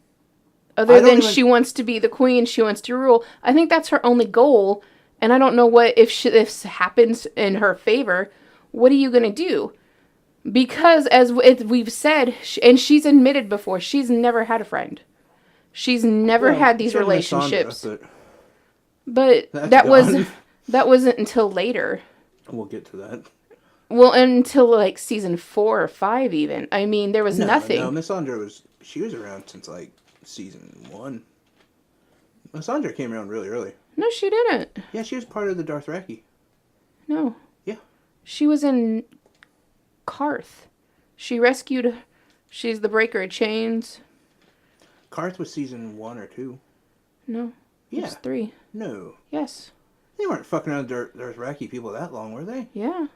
Other than she wants to be the queen, she wants to rule. I think that's her only goal. And I don't know what if this happens in her favor. What are you going to do? Because as we've said, and she's admitted before, she's never had a friend. She's never had these she had Miss relationships. Sandra, But That's that gone. wasn't until later. but we'll get to that. Well, until like season 4 or 5 even. I mean, there was nothing. No, Miss Sandra was around since, like, season 1. Miss Sandra came around really early. No, she didn't. Yeah, she was part of the Dothraki. No. Yeah. She was in Karth. She rescued... She's the breaker of chains. Karth was season 1 or 2. No. Yeah. It's 3. No. Yes. They weren't fucking around Dothraki people that long, were they? Yeah.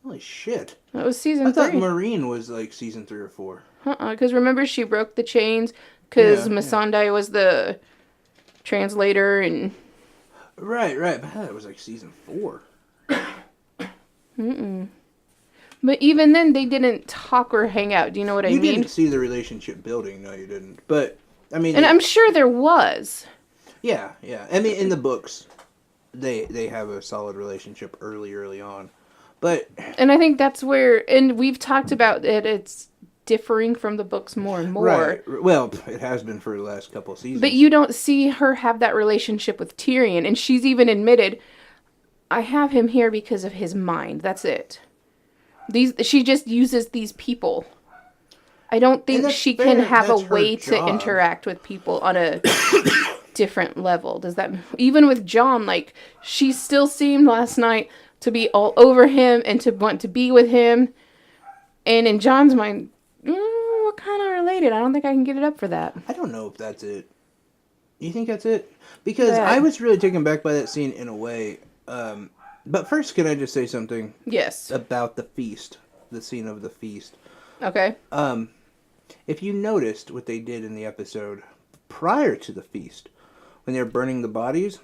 Holy shit. That was season I thought 3. Marine was, like, season 3 or 4. Because remember, she broke the chains because Yeah, Missandei was the translator and... Right. But I thought it was, like, season 4. But even then, they didn't talk or hang out. Do you know what I You mean? didn't see the relationship building. No, you didn't. But, I mean... And I'm sure there was. Yeah. I mean, in the books, they have a solid relationship early on. But... And I think that's where... And we've talked about it. It's differing from the books more and more. Right. Well, it has been for the last couple of seasons. But you don't see her have that relationship with Tyrion. And she's even admitted, I have him here because of his mind. That's it. She just uses these people. I don't think she can have a way to interact with people on a different level. Does that... Even with Jon, like, she still seemed last night to be all over him and to want to be with him. And in Jon's mind, we're kind of related. I don't think I can get it up for that. I don't know if that's it. You think that's it? Because Yeah. I was really taken back by that scene in a way. But first, can I just say something Yes. about the feast? The scene of the feast. Okay. If you noticed what they did in the episode prior to the feast, when they were burning the bodies,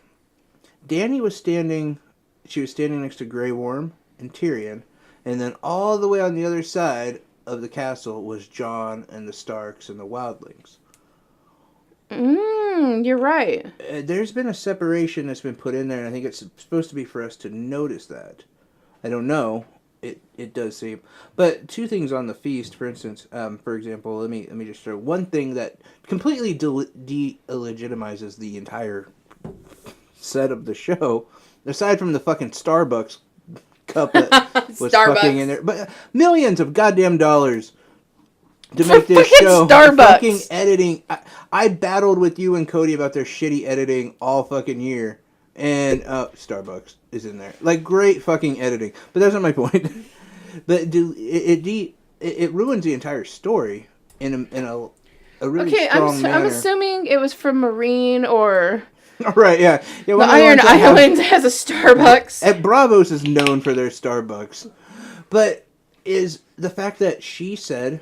Dany was standing... She was standing next to Grey Worm and Tyrion, and then all the way on the other side of the castle was Jon and the Starks and the Wildlings. You're right. There's been a separation that's been put in there, and I think it's supposed to be for us to notice that. I don't know. It does seem. But two things on the feast, for instance, for example, let me just throw one thing that completely de-legitimizes the entire set of the show, aside from the fucking Starbucks cup that was Starbucks. fucking in there, but millions of goddamn dollars to make this fucking show. Starbucks. Fucking editing. I battled with you and Cody about their shitty editing all fucking year, and Starbucks is in there. Like, great fucking editing, but that's not my point. But it ruins the entire story in a really Okay, strong manner. I'm assuming it was from Marine or Right, yeah. the when they Iron went to have- Islands has a Starbucks. At Bravos is known for their Starbucks. But is the fact that she said,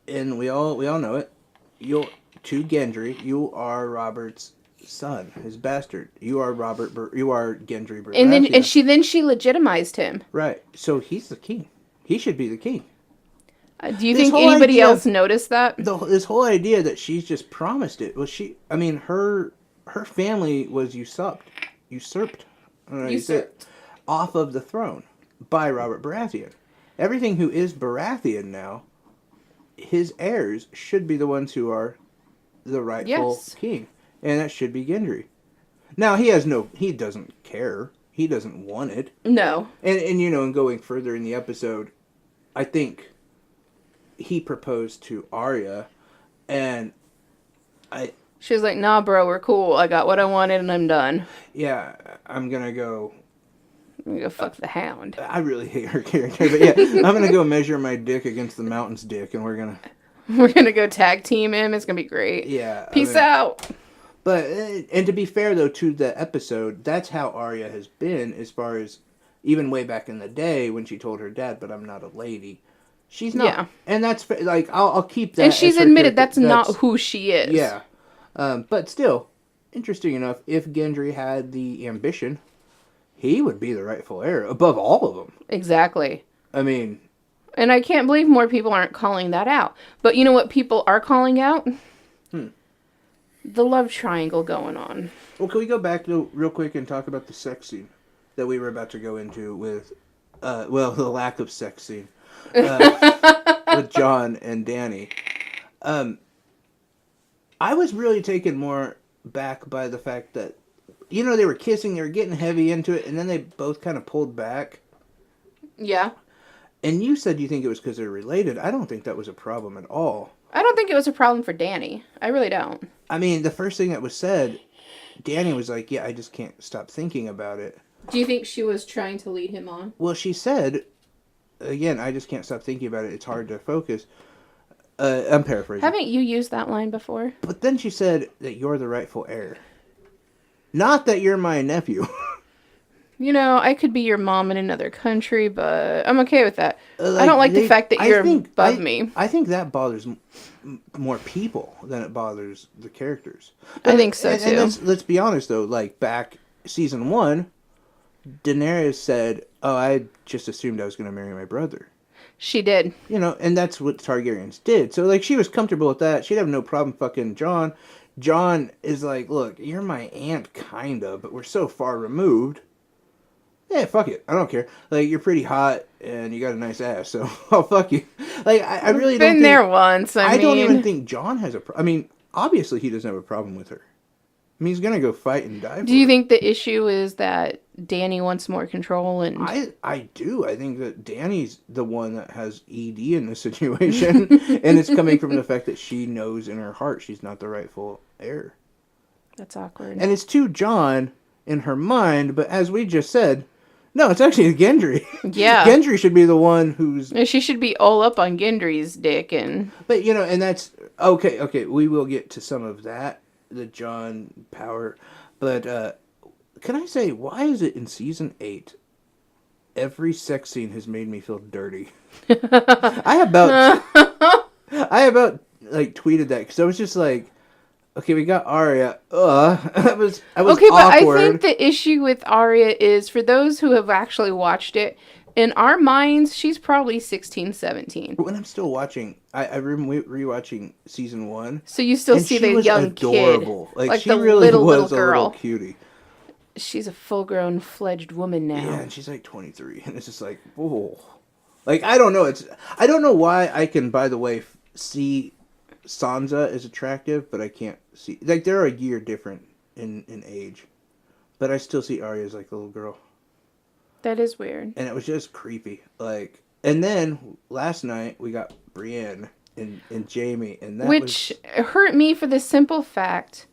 and we all know it, to Gendry, you are Robert's son, his bastard. You are you are Gendry Baratheon. And she legitimized him. Right. So he's the king. He should be the king. Do you This think whole anybody idea- else noticed that? This whole idea that she's just promised it was her family was usurped. I don't know how you say it, off of the throne by Robert Baratheon. Everything who is Baratheon now, his heirs should be the ones who are the rightful Yes. king, and that should be Gendry. Now he doesn't care. He doesn't want it. No. And and going further in the episode, I think he proposed to Arya, and She was like, nah, bro, we're cool. I got what I wanted and I'm done. I'm gonna go. I'm gonna go fuck the hound. I really hate her character, but yeah, I'm gonna go measure my dick against the mountain's dick, and we're gonna. We're gonna go tag team him. It's gonna be great. Yeah. Peace out. But and to be fair though to the episode, that's how Arya has been as far as even way back in the day when she told her dad, "But I'm not a lady." She's not, Yeah. and that's like I'll keep that. And she's as her admitted character. that's not who she is. Yeah, but still, interesting enough. If Gendry had the ambition, he would be the rightful heir above all of them. Exactly. I mean, And I can't believe more people aren't calling that out. But you know what people are calling out? The love triangle going on. well, can we go back to real quick and talk about the sex scene that we were about to go into with, the lack of sex scene with Jon and Dany. I was really taken more back by the fact that, they were kissing, they were getting heavy into it, and then they both kind of pulled back. Yeah. And you said you think it was because they're related. I don't think that was a problem at all. I don't think it was a problem for Dany. I really don't. I mean, the first thing that was said, Dany was like, yeah, I just can't stop thinking about it. Do you think she was trying to lead him on? Well, she said, again, I just can't stop thinking about it. It's hard to focus. I'm paraphrasing. Haven't you used that line before? But then she said that you're the rightful heir. Not that you're my nephew. I could be your mom in another country, but I'm okay with that. Like, I don't like the fact that you're above I- me. I think that bothers more people than it bothers the characters. I think so, And too. let's be honest though. Like back season 1, Daenerys said, "Oh, I just assumed I was going to marry my brother." She did. And that's what Targaryens did. So like she was comfortable with that. She'd have no problem fucking Jon. Jon is like, "Look, you're my aunt, kinda, but we're so far removed." Yeah, fuck it. I don't care. Like, you're pretty hot and you got a nice ass, so I'll fuck you. Like, I really don't Been think... there once. I mean, don't even think Jon has a... I mean, obviously he doesn't have a problem with her. I mean, he's gonna go fight and die for Do you her. think the issue is that Dany wants more control and I do. I think that Dany's the one that has ED in this situation. And it's coming from the fact that she knows in her heart she's not the rightful heir. that's awkward. And it's to Jon in her mind, but as we just said... No, it's actually Gendry. Yeah. Gendry should be the one who's... She should be all up on Gendry's dick and But, and that's... Okay, we will get to some of that, the Jon power. But, can I say, why is it in Season 8, every sex scene has made me feel dirty? I about, tweeted that, because I was just like, okay, we got Arya. I was okay, but awkward. I think the issue with Arya is for those who have actually watched it, in our minds, she's probably 16, 17. When I'm still watching, I'm rewatching Season 1. So you still and see she the was young adorable. kid, like she the really little was girl. a little cutie. she's a full-grown fledged woman now. Yeah, and she's like 23, and it's just like, whoa. Like, I don't know. I don't know why I can, by the way, see Sansa as attractive, but I can't see... Like, they're a year different in age. But I still see Arya as, like, a little girl. That is weird. And it was just creepy. Like, and then, last night, we got Brienne and Jaime, and that Which hurt me for the simple fact...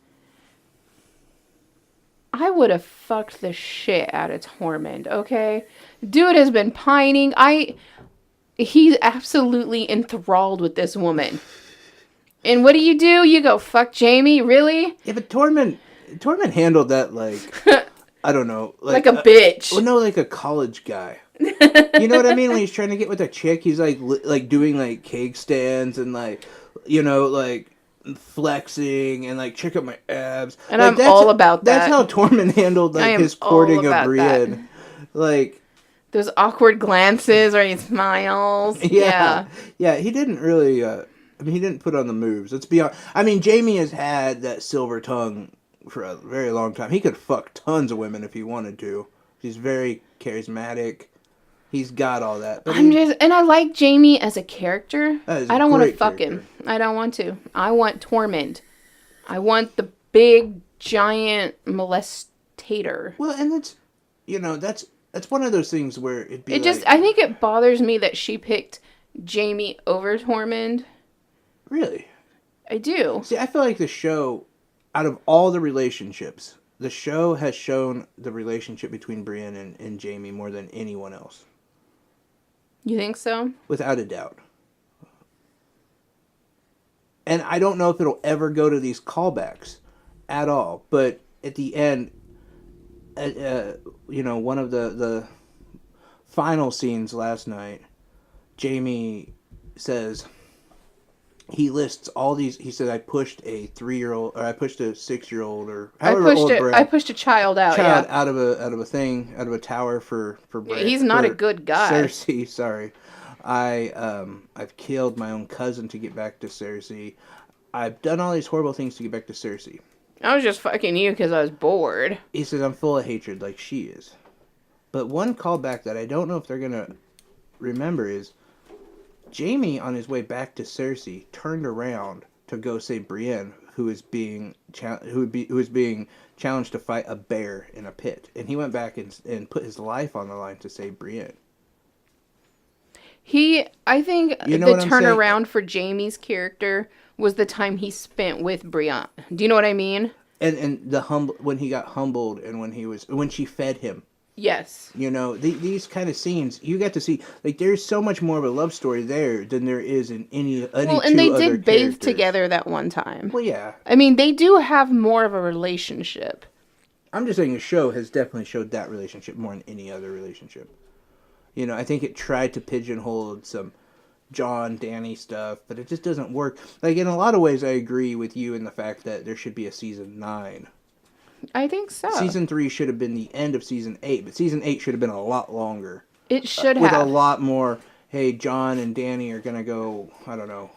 I would have fucked the shit out of Tormund, okay? Dude has been pining. He's absolutely enthralled with this woman. And what do? You go, fuck Jaime? Really? Yeah, but Tormund handled that like, I don't know. Like a bitch. Well, no, like a college guy. You know what I mean? When he's trying to get with a chick, he's like doing like cake stands and like, you know, like flexing and like check out my abs. And like, I'm all about that. That's how Tormund handled like his courting of Brienne. Like those awkward glances or he smiles. Yeah. He didn't really. He didn't put on the moves. Let's be honest. I mean, Jaime has had that silver tongue for a very long time. He could fuck tons of women if he wanted to. He's very charismatic. He's got all that. But and I like Jaime as a character. I don't want to fuck character. him. I don't want to. I want Tormund. I want the big giant molestator. Well, and that's one of those things where it'd be. I think it bothers me that she picked Jaime over Tormund. Really? I do. See, I feel like the show, out of all the relationships, the show has shown the relationship between Brienne and Jaime more than anyone else. You think so? Without a doubt. And I don't know if it'll ever go to these callbacks at all. But at the end, one of the final scenes last night, Jaime says... He lists all these. He said, "I pushed a 3-year-old, or I pushed a 6-year-old, or however old Bran. I pushed a child out. Out of a tower for Bran. He's not a good guy. Cersei, sorry. I've killed my own cousin to get back to Cersei. I've done all these horrible things to get back to Cersei. I was just fucking you because I was bored." He says, "I'm full of hatred, like she is." But one callback that I don't know if they're gonna remember is. Jaime, on his way back to Cersei, turned around to go save Brienne, who is being challenged to fight a bear in a pit, and he went back and put his life on the line to save Brienne. I think the turnaround for Jaime's character was the time he spent with Brienne. Do you know what I mean? And when he got humbled, and when she fed him. Yes. You know, these kind of scenes, you get to see, like, there's so much more of a love story there than there is in any two other characters. Well, and they did bathe together that one time. Well, yeah. I mean, they do have more of a relationship. I'm just saying the show has definitely showed that relationship more than any other relationship. You know, I think it tried to pigeonhole some Jon, Dany stuff, but it just doesn't work. Like, in a lot of ways, I agree with you in the fact that there should be a season 9. I think so. Season 3 should have been the end of Season 8, but Season 8 should have been a lot longer. It should have. With a lot more, hey, Jon and Dany are going to go, I don't know,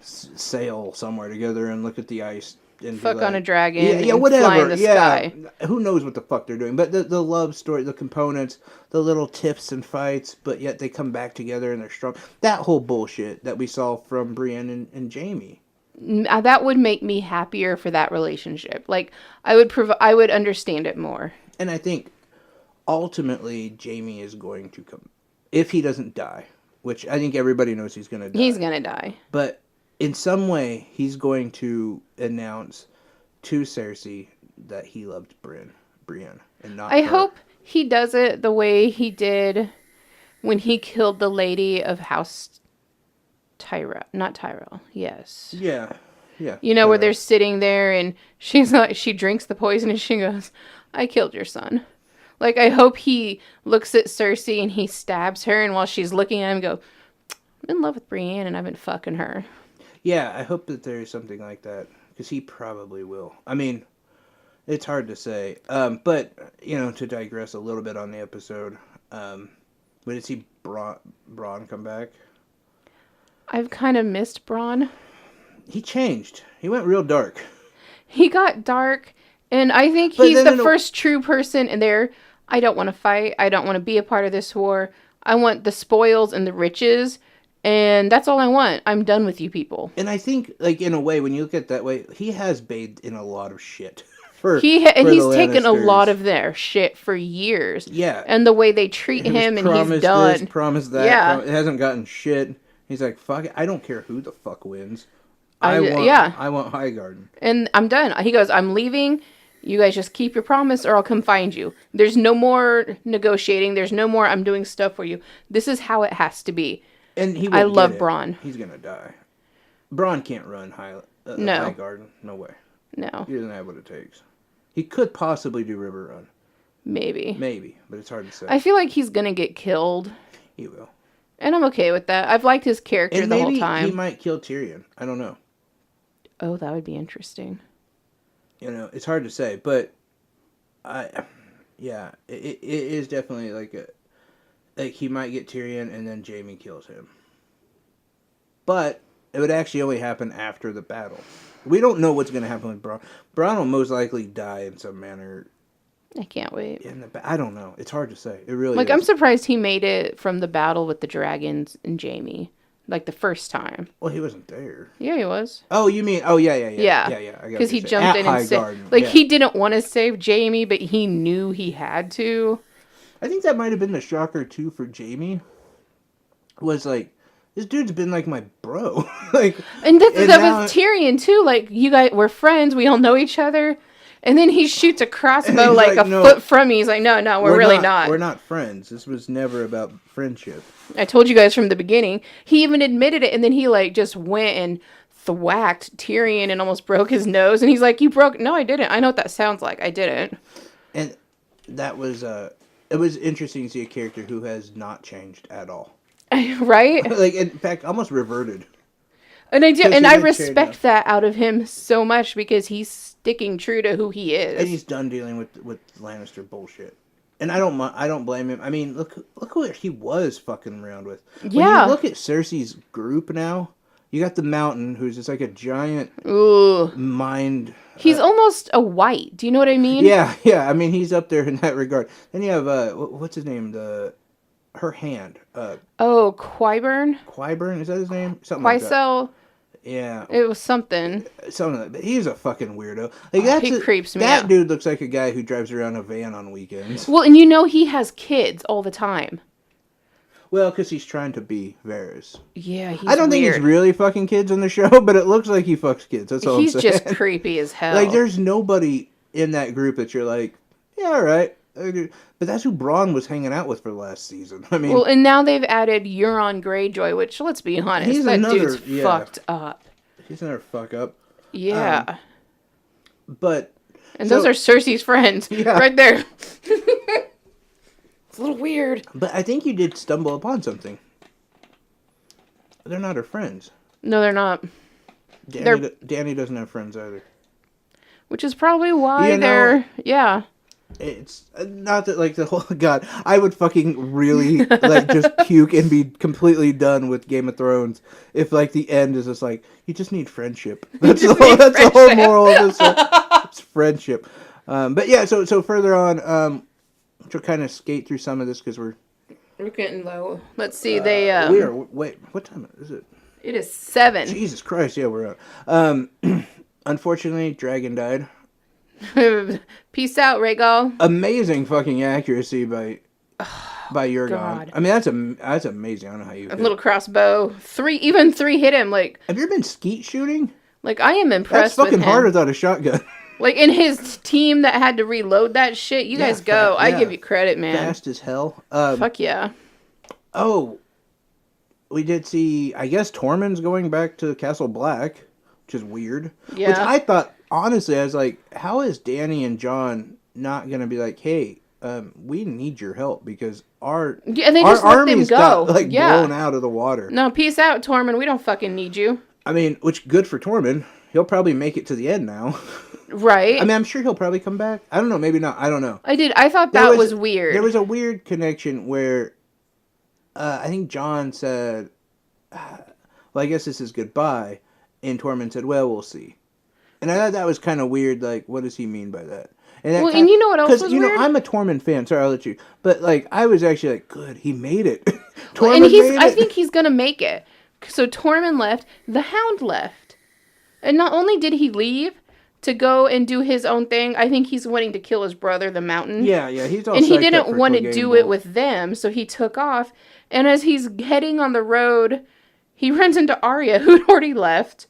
sail somewhere together and look at the ice. And fuck on a dragon. Yeah, whatever. Fly in the sky. Who knows what the fuck they're doing. But the love story, the components, the little tiffs and fights, but yet they come back together and they're strong. That whole bullshit that we saw from Brienne and Jaime. That would make me happier for that relationship. Like, I would understand it more. And I think ultimately Jaime is going to come, if he doesn't die, which I think everybody knows he's going to die. He's going to die. But in some way, he's going to announce to Cersei that he loved Brienne and not I her. hope he does it the way he did when he killed the lady of House not Tyrell. Yes. Yeah. You know, where they're sitting there and she's like, she drinks the poison and she goes, "I killed your son." Like, I hope he looks at Cersei and he stabs her, and while she's looking at him, go, "I'm in love with Brienne and I've been fucking her." Yeah, I hope that there's something like that, because he probably will. I mean, it's hard to say. But, you know, to digress a little bit on the episode, when did see Bronn come back? I've kind of missed Bronn. He changed. He went real dark. He got dark, And I think But he's then the in a- first true person in there. I don't want to fight. I don't want to be a part of this war. I want the spoils and the riches. And that's all I want. I'm done with you people. And I think, like, in a way, when you look at it that way, he has bathed in a lot of shit. And He's taken a lot of their shit for years. Yeah. And the way they treat He was him and he's promised done. this, promised that. Yeah. It hasn't gotten shit. He's like, fuck it. I don't care who the fuck wins. I I want Highgarden. And I'm done. He goes, I'm leaving. You guys just keep your promise or I'll come find you. There's no more negotiating. There's no more I'm doing stuff for you. This is how it has to be. And he I won't love get it. Bronn. He's gonna die. Bronn can't run No. Highgarden. No way. No, He doesn't have what it takes. He could possibly do River Run. maybe. Maybe, but it's hard to say. I feel like he's going to get killed. He will. And I'm okay with that. I've liked his character And the whole maybe time. he might kill Tyrion. I don't know. Oh, that would be interesting. You know, it's hard to say, but it is definitely like he might get Tyrion and then Jaime kills him. But it would actually only happen after the battle. We don't know what's going to happen with Bronn. Bronn will most likely die in some manner. I can't wait. I don't know. It's hard to say. It really Like, is. I'm surprised he made it from the battle with the dragons and Jaime. Like, the first time. Well, he wasn't there. Yeah, he was. Oh, you mean? Oh, yeah. Yeah. I got Because what he you're saying. jumped in At and saved. Highgarden, Like, yeah. he didn't want to save Jaime, but he knew he had to. I think that might have been the shocker too for Jaime. Was like, this dude's been like my bro. like, And that now- with Tyrion, too. Like, you guys, we're friends. We all know each other. And then he shoots a crossbow He's like like, a "No, foot from me. He's like, no, we're really not. We're not friends. This was never about friendship. I told you guys from the beginning. He even admitted it, and then he like just went and thwacked Tyrion and almost broke his nose. And he's like, "You broke? No, I didn't. I know what that sounds like. I didn't." And that was it was interesting to see a character who has not changed at all. Right? Like, in fact, almost reverted. And I do, Because and he I did change respect up. that out of him so much because he's sticking true to who he is. And he's done dealing with Lannister bullshit. And I don't blame him. I mean, look who he was fucking around with. When Yeah. you look at Cersei's group now, you got the Mountain, who's just like a giant Ooh, mind. he's almost a white. Do you know what I mean? Yeah. I mean, he's up there in that regard. Then you have what's his name? Her hand. Oh, Qyburn, Qyburn, is that his name? Something like that. Quaisel. Yeah. It was something. Something like that. He's a fucking weirdo. Like, he creeps me that out. dude looks like a guy who drives around a van on weekends. Well, and you know he has kids all the time. Well, because he's trying to be Varys. Yeah, he's I don't think weird. he's really fucking kids in the show, but it looks like he fucks kids. That's all He's I'm saying. just creepy as hell. Like, there's nobody in that group that you're like, yeah, all right. But that's who Braun was hanging out with for last season. I mean, Well, and now they've added Euron Greyjoy, which, let's be honest, He's that another- dude's yeah. fucked up. he's another fuck up. Yeah. But and so- those are Cersei's friends. Yeah. Right there. It's a little weird. But I think you did stumble upon something. They're not her friends. No, they're not. Danny doesn't have friends either. Which is probably why You know- they're... Yeah. It's not that, like, the whole... God, I would fucking really, like, just puke and be completely done with Game of Thrones if, like, the end is just like, you just need friendship. That's the whole, that's the whole moral of this. It's friendship. But yeah, so further on, we'll kind of skate through some of this because we're... We're getting low. Let's see, they... we are... Wait, what time is it? It is 7. Jesus Christ, yeah, we're out. Unfortunately, Dragon died. Peace out, Rhaegal. Amazing fucking accuracy by Euron. God. I mean, that's amazing. I don't know how you. A little crossbow. 3 hit him. Like Have you ever been skeet shooting? I am That's impressed fucking with him. hard without a shotgun. Like, in his team that had to reload that shit, you Yeah, guys go. I yeah. give you credit, man. Fast as hell. Fuck yeah. Oh, we did see. I guess Tormund's going back to Castle Black, which is weird. Yeah. Which I thought, honestly, I was like, how is Danny and John not gonna be like, hey, we need your help because our Yeah, they our just let them army's go. got like Yeah. blown out of the water. No, peace out, Tormund. We don't fucking need you. I mean, which good for Tormund. He'll probably make it to the end now. Right? I mean, I'm sure he'll probably come back. I don't know. Maybe not. I don't know. I thought There that was weird. There was a weird connection where I think John said, well, I guess this is goodbye. And Tormund said, well, we'll see. And I thought that was kind of weird. Like, what does he mean by that? And that Well, and you know what else was Because, you know, weird? I'm a Tormund fan. Sorry, I'll let you. But, like, I was actually like, good, he made it. Well, Tormund and made I it. think he's gonna make it. So Tormund left, the Hound left, and not only did he leave to go and do his own thing, I think he's wanting to kill his brother, the Mountain. Yeah, he's all And he psyched up didn't for want to Clegane do it Bowl. with them, so he took off. And as he's heading on the road, he runs into Arya, who'd already left.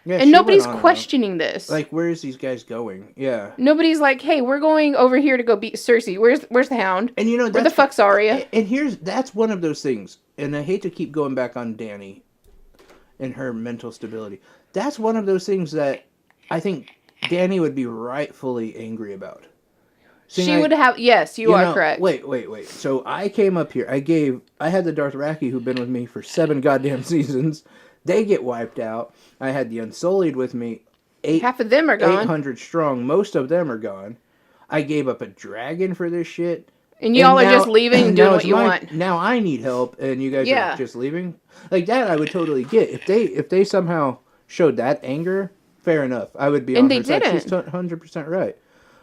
Yeah, And she nobody's went on and on. questioning this. Like, where is these guys going? Yeah. Nobody's like, hey, we're going over here to go beat Cersei. Where's the Hound? And, you know, Where the fuck's Arya? And that's one of those things. And I hate to keep going back on Dany and her mental stability. That's one of those things that I think Dany would be rightfully angry about. Seeing She I- would have, yes, you are know, correct. Wait. So I came up here. I had the Dothraki who've been with me for 7 goddamn seasons. They get wiped out. I had the Unsullied with me. Half of them are gone. 800 strong. Most of them are gone. I gave up a dragon for this shit. And y'all are now- just leaving and now doing it's what you my- want. Now I need help, and you guys Yeah. are just leaving. Like that, I would totally get. If they somehow showed that anger, fair enough. I would be And on they her side. She's didn't. 100% right.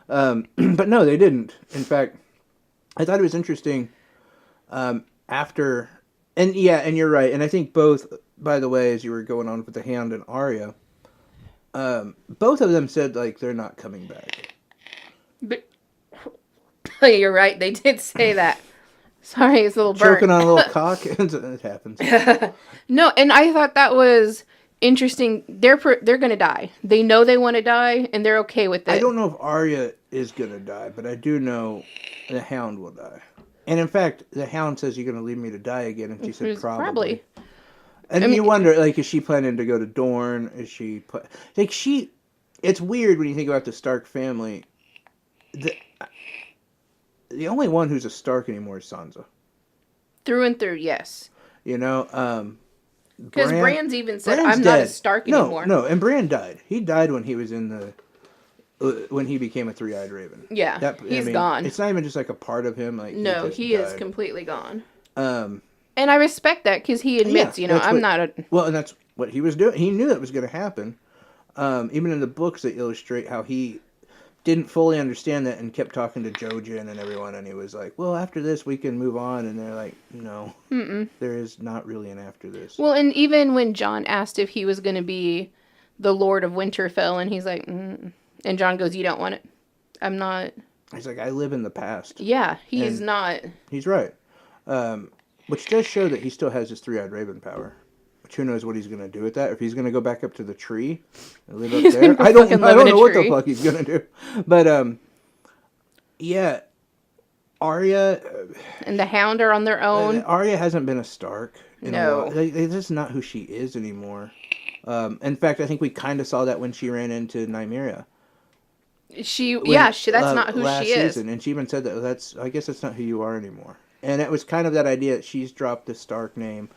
But no, they didn't. In fact, I thought it was interesting. After, and you're right. And I think both. By the way, as you were going on with the Hound and Arya, both of them said like they're not coming back. But, you're right, they did say that. Sorry, it's a little burnt. Choking on a little cock, it happens. No, and I thought that was interesting. They're gonna die. They know they want to die, and they're okay with it. I don't know if Arya is gonna die, but I do know the Hound will die. And in fact, the Hound says, "You're gonna leave me to die again," and she said, It's "Probably." And you wonder, like, is she planning to go to Dorne? Is she like she? It's weird when you think about the Stark family. The only one who's a Stark anymore is Sansa. Through and through, yes. You know, Because Bran's even said, Bran's "I'm not a dead. Stark anymore." No, and Bran died. He died when he was in the when he became a three-eyed raven. Yeah, he's gone. It's not even just like a part of him. Like No, just he is died. completely gone. Um, And I respect that because he admits, Yeah, that's I'm what- not a. well, and that's what he was doing. He knew that was going to happen. Even in the books, they illustrate how he didn't fully understand that and kept talking to Jojen and everyone, and he was like, "Well, after this, we can move on." And they're like, "No, there is not really an after this." Well, and even when Jon asked if he was going to be the Lord of Winterfell, and he's like, and Jon goes, "You don't want it. I'm not." He's like, "I live in the past." Yeah, he's And- not. He's right. Which does show that he still has his three-eyed raven power. Which who knows what he's going to do with that? If he's going to go back up to the tree and live up there, I don't fucking live in a know what the tree. fuck he's going to do. But yeah, Arya. And the Hound are on their own. Arya hasn't been a Stark. In No. a while. That's just not who she is anymore. In fact, I think we kind of saw that when she ran into Nymeria. That's not who last she is. season, and she even said that. I guess that's not who you are anymore. And it was kind of that idea that she's dropped the Stark name.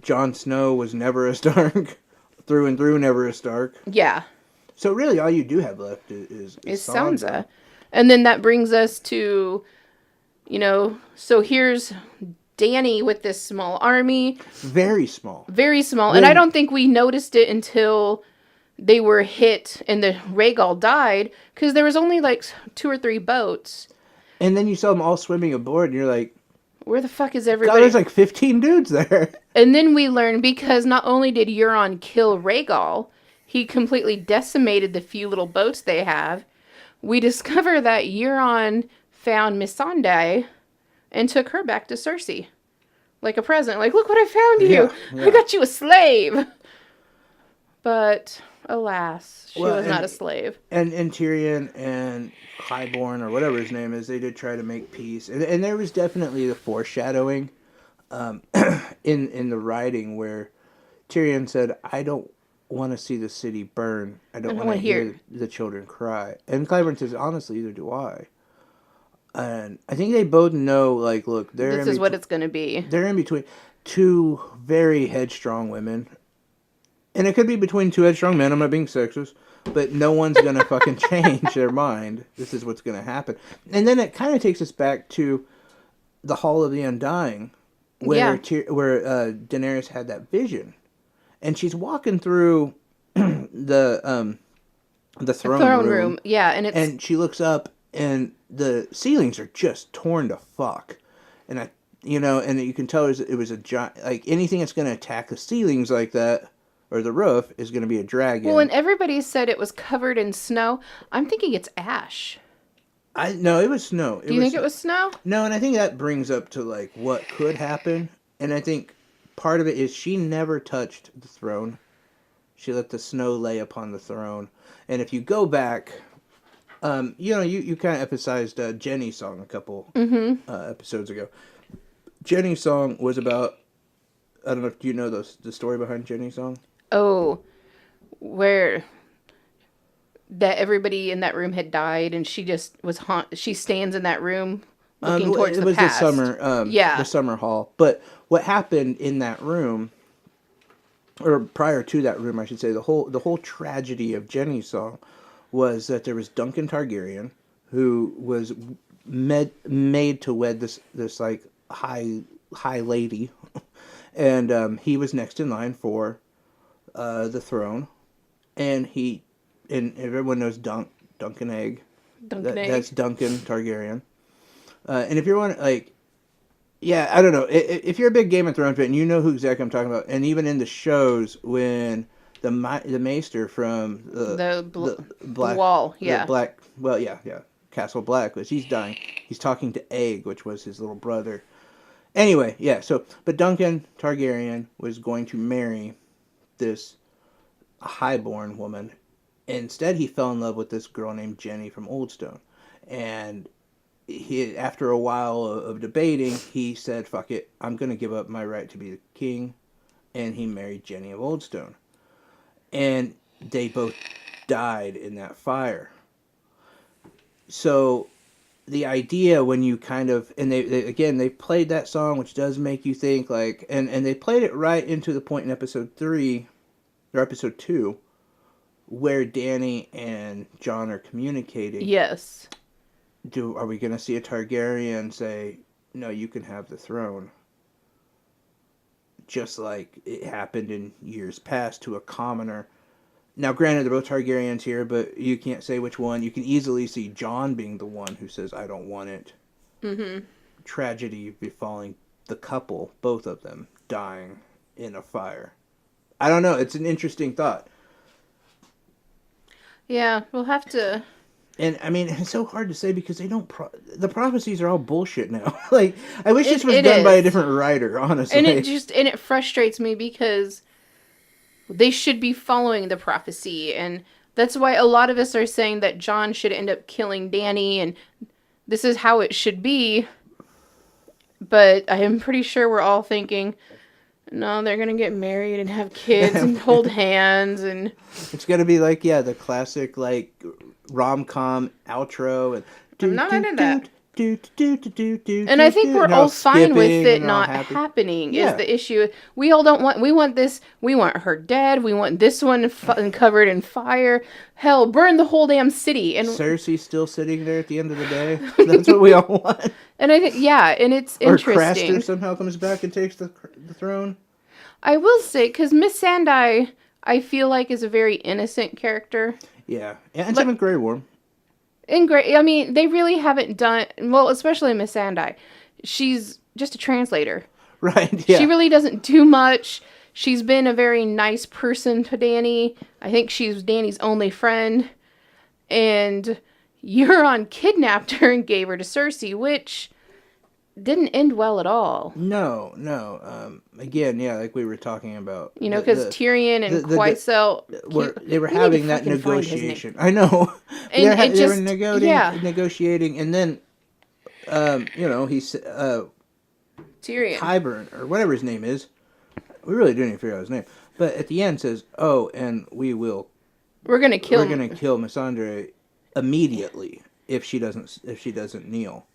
Jon Snow was never a Stark, through and through, never a Stark. Yeah, So really, all you do have left is Sansa. And then that brings us to, so here's Dany with this small army, Very small. very small. And I don't think we noticed it until they were hit and the Rhaegal died, because there was only like 2 or 3 boats. And then you saw them all swimming aboard, and you're like, Where the fuck is God, everybody? there's like 15 dudes there. And then we learn, because not only did Euron kill Rhaegal, he completely decimated the few little boats they have. We discover that Euron found Missandei and took her back to Cersei. Like a present. Like, look what I found you. Yeah. I got you a slave. But, alas, she Well, was not and- a slave. And Tyrion and Qyburn, or whatever his name is, they did try to make peace. And there was definitely the foreshadowing in the writing where Tyrion said, I don't want to see the city burn. I don't want to hear the children cry. And Qyburn says, honestly, either do I. And I think they both know, like, look, This is what it's going to be. they're in between two very headstrong women. And it could be between two headstrong men. I'm not being sexist. But no one's going to fucking change their mind. This is what's going to happen. And then it kind of takes us back to the Hall of the Undying, where Daenerys had that vision. And she's walking through the the throne, Throne room. Yeah, and it's and she looks up, and the ceilings are just torn to fuck. And and you can tell it was a giant. Like anything that's going to attack the ceilings like that or the roof is going to be a dragon. well, and everybody said it was covered in snow. I'm thinking it's ash. No, it was snow. Do you think it was snow? No, and I think that brings up to like what could happen. And I think part of it is she never touched the throne. She let the snow lay upon the throne. And if you go back, you kind of emphasized Jenny's song a couple episodes ago. Jenny's song was about, I don't know if you know the story behind Jenny's song. Oh, where that everybody in that room had died, and she just was she stands in that room looking towards the past. It was the summer hall. But what happened in that room, or prior to that room, I should say, the whole tragedy of Jenny's song was that there was Duncan Targaryen, who was made to wed this like high lady, and he was next in line for the throne, and everyone knows Duncan Egg. That's Duncan Targaryen. And if you're one I don't know, if you're a big Game of Thrones fan, you know who exactly I'm talking about. And even in the shows, when the Maester from the Black Wall, yeah, Castle Black, was he's dying. He's talking to Egg, which was his little brother. Anyway, yeah. But Duncan Targaryen was going to marry this highborn woman. Instead, he fell in love with this girl named Jenny from Oldstone, and after a while of debating, he said, "Fuck it, I'm going to give up my right to be the king," and he married Jenny of Oldstone. And they both died in that fire. So the idea when you kind of, and they played that song, which does make you think like, and they played it right into the point in episode 3 or episode 2 where Dany and Jon are communicating. Yes. Are we going to see a Targaryen say, "No, you can have the throne"? Just like it happened in years past to a commoner. Now, granted, they're both Targaryens here, but you can't say which one. You can easily see Jon being the one who says, "I don't want it." Mm-hmm. Tragedy befalling the couple, both of them dying in a fire. I don't know. It's an interesting thought. Yeah, we'll have to... And, I mean, it's so hard to say because they don't... the prophecies are all bullshit now. Like, I wish this was done by a different writer, honestly. And it frustrates me because they should be following the prophecy. And that's why a lot of us are saying that Jon should end up killing Dany. And this is how it should be. But I am pretty sure we're all thinking... No, they're going to get married and have kids and hold hands and... It's going to be like, the classic, like, rom-com outro. And I'm not into that. And I think we're all fine with it not happening is the issue. We all don't want... We want this... We want her dead. We want this one covered in fire. Hell, burn the whole damn city. And Cersei still sitting there at the end of the day. That's what we all want. And I think, and it's interesting. Or Craster somehow comes back and takes the throne. I will say, because Miss Sandai, I feel like, is a very innocent character. Yeah, and same with Grey Worm. I mean, they really haven't done... Well, especially Miss Sandai. She's just a translator. Right, yeah. She really doesn't do much. She's been a very nice person to Dany. I think she's Dany's only friend. And Euron kidnapped her and gave her to Cersei, which didn't end well at all. No. Again, like we were talking about. Because Tyrion and Quaisel... They were having that negotiation. I know. They were negotiating, and then, he's... Tyrion. Qyburn, or whatever his name is. We really didn't even figure out his name. But at the end says, "Oh, and we're going to kill Missandei immediately if she doesn't kneel."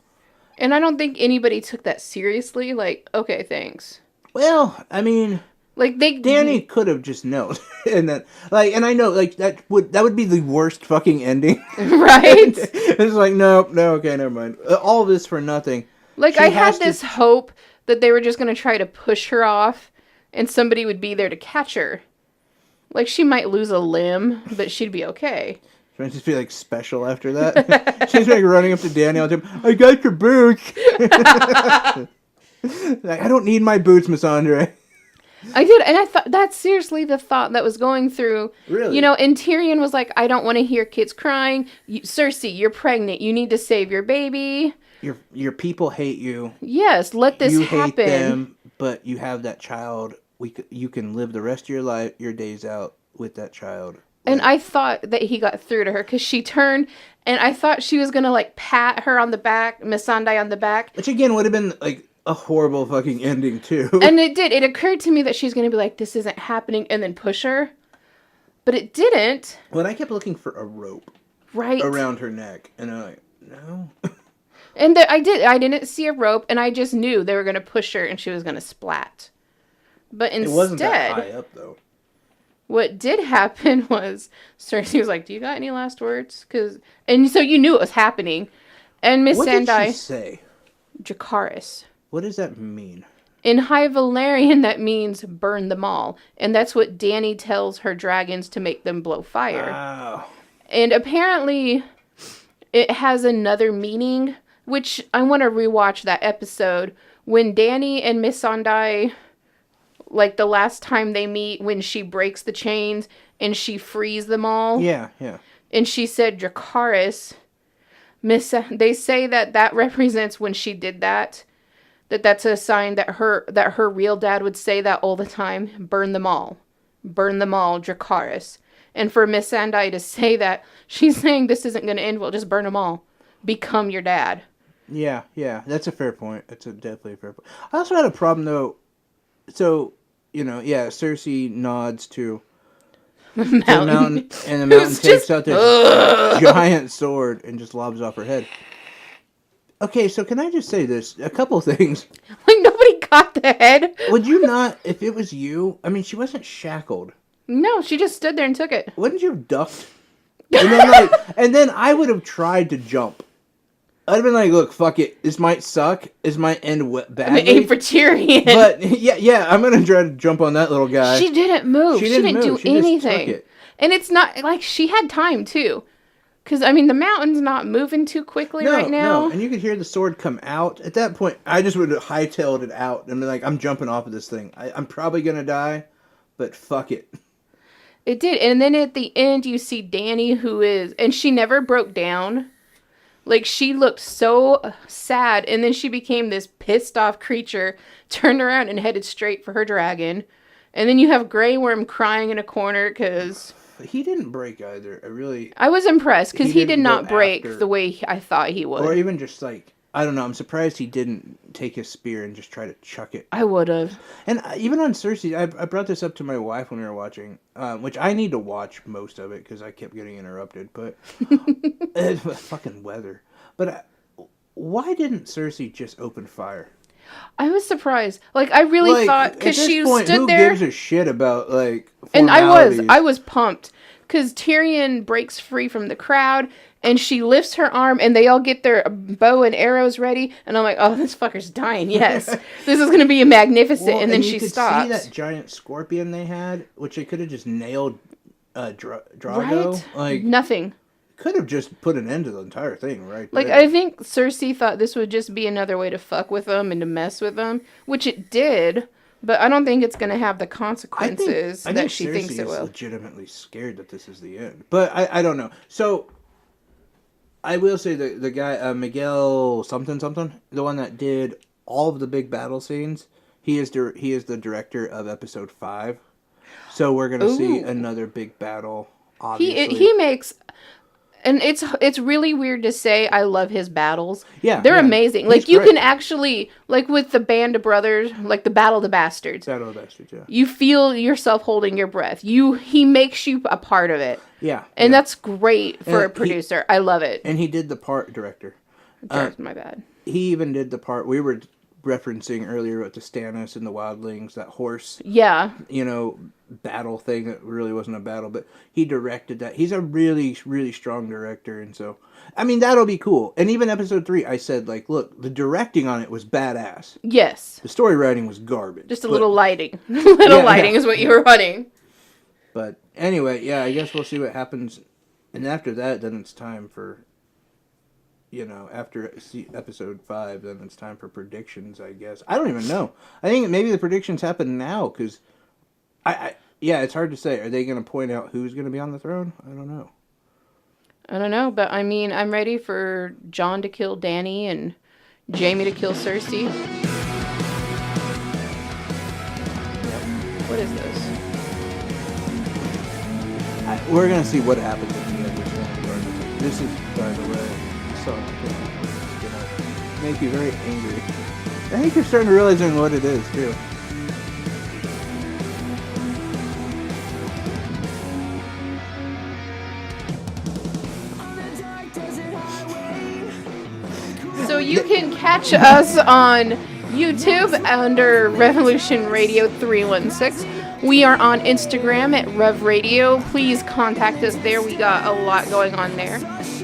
And I don't think anybody took that seriously. Like, okay, thanks. Well, I mean, like Dany could have just known, and then and I know that would be the worst fucking ending, right? It's like no, okay, never mind. All this for nothing. Like I had this hope that they were just going to try to push her off, and somebody would be there to catch her. Like she might lose a limb, but she'd be okay. She might just be like special after that. She's like running up to Danny all the time. I got your boots. Like, I don't need my boots, Miss Andre. I did, and I thought that's seriously the thought that was going through. Really? You know, and Tyrion was like, I don't want to hear kids crying. Cersei, you're pregnant. You need to save your baby. Your people hate you. Yes, let this you happen. hate them, but you have that child. You can live the rest of your life, your days out with that child. And I thought that he got through to her because she turned, and I thought she was gonna like pat her on the back, Missandei on the back. Which again would have been like a horrible fucking ending too. And it did. It occurred to me that she's gonna be like, "This isn't happening," and then push her, but it didn't. When I kept looking for a rope Right around her neck, and I'm like, no. And I didn't see a rope, and I just knew they were gonna push her, and she was gonna splat. But instead, It wasn't that high up though. What did happen was Cersei was like, "Do you got any last words?" And so you knew it was happening. And Miss What did she Sandai, say? Dracarys. What does that mean? In High Valyrian, that means burn them all. And that's what Dany tells her dragons to make them blow fire. Wow. And apparently, it has another meaning, which I want to rewatch that episode. When Dany and Miss Sandai, like the last time they meet, when she breaks the chains and she frees them all. Yeah. And she said Dracarys. They say that represents when she did that. That's a sign that her real dad would say that all the time. Burn them all, Dracarys. And for Miss Sandai to say that, she's saying this isn't going to end well. Just burn them all. Become your dad. Yeah. That's a fair point. That's definitely a fair point. I also had a problem though. So, Cersei nods to the mountain, and the mountain takes out this giant sword and just lobs off her head. Okay, so can I just say this? A couple things. Like, nobody got the head. Would you not, if it was you, I mean, she wasn't shackled. No, she just stood there and took it. Wouldn't you have ducked? And then I would have tried to jump. I'd have been like, look, fuck it. This might suck. This might end badly. Aim for Tyrion. But, yeah, I'm going to try to jump on that little guy. She didn't move. She didn't do She just took anything. it. And it's not, like, she had time, too. Because, I mean, the mountain's not moving too quickly right now. No, and you could hear the sword come out. At that point, I just would have hightailed it out and be like, I'm jumping off of this thing. I'm probably going to die, but fuck it. It did. And then at the end, you see Dany, and she never broke down. Like, she looked so sad, and then she became this pissed off creature, turned around and headed straight for her dragon. And then you have Grey Worm crying in a corner because... He didn't break either. I was impressed because he did didn't not go break after- the way I thought he would. Or even just like, I don't know, I'm surprised he didn't take his spear and just try to chuck it. I would have. And even on Cersei, I brought this up to my wife when we were watching, which I need to watch most of it because I kept getting interrupted, but it's fucking weather. But why didn't Cersei just open fire? I was surprised. Like, I really thought, because she stood who there. gives a shit about, like, And formalities? I was pumped. Because Tyrion breaks free from the crowd, and she lifts her arm, and they all get their bow and arrows ready. And I'm like, oh, this fucker's dying. Yes. This is going to be magnificent. Well, and then you she could stops. see that giant scorpion they had, which they could have just nailed Drago. Right? Like, Nothing. could have just put an end to the entire thing, right? Like, there. I think Cersei thought this would just be another way to fuck with them and to mess with them, which it did, but I don't think it's going to have the consequences I that think she Cersei thinks it is will. legitimately scared that this is the end. But I don't know. So, I will say the guy, Miguel something, the one that did all of the big battle scenes, he is the director of episode 5. So we're going to see another big battle, obviously. He makes... And it's really weird to say I love his battles. Yeah, They're yeah. amazing. He's Like, you great. can actually, like with the Band of Brothers, like the Battle of the Bastards, Battle of the Bastards, yeah. you feel yourself holding your breath. He makes you a part of it. Yeah. And yeah. that's great for a producer. I love it. And he did the part director. My bad. He even did the part we were referencing earlier with the Stannis and the Wildlings, that horse, Yeah. battle thing that really wasn't a battle, but he directed that. He's a really, really strong director, and so, I mean, that'll be cool. And even episode 3, I said, like, look, the directing on it was badass. Yes. The story writing was garbage. Just a but- little lighting. Lighting yeah. is what you were wanting. But anyway, yeah, I guess we'll see what happens And after that, then it's time for, after episode 5, then it's time for predictions, I guess. I don't even know. I think maybe the predictions happen now, because, it's hard to say. Are they going to point out who's going to be on the throne? I don't know. I don't know, but I mean, I'm ready for Jon to kill Dany and Jaime to kill Cersei. What is this? We're going to see what happens at the end of this. This is, by the way, something that's going to make you very angry. I think you're starting to realize what it is, too. So you can catch us on YouTube under Revolution Radio 316. We are on Instagram at Rev Radio. Please contact us there. We got a lot going on there.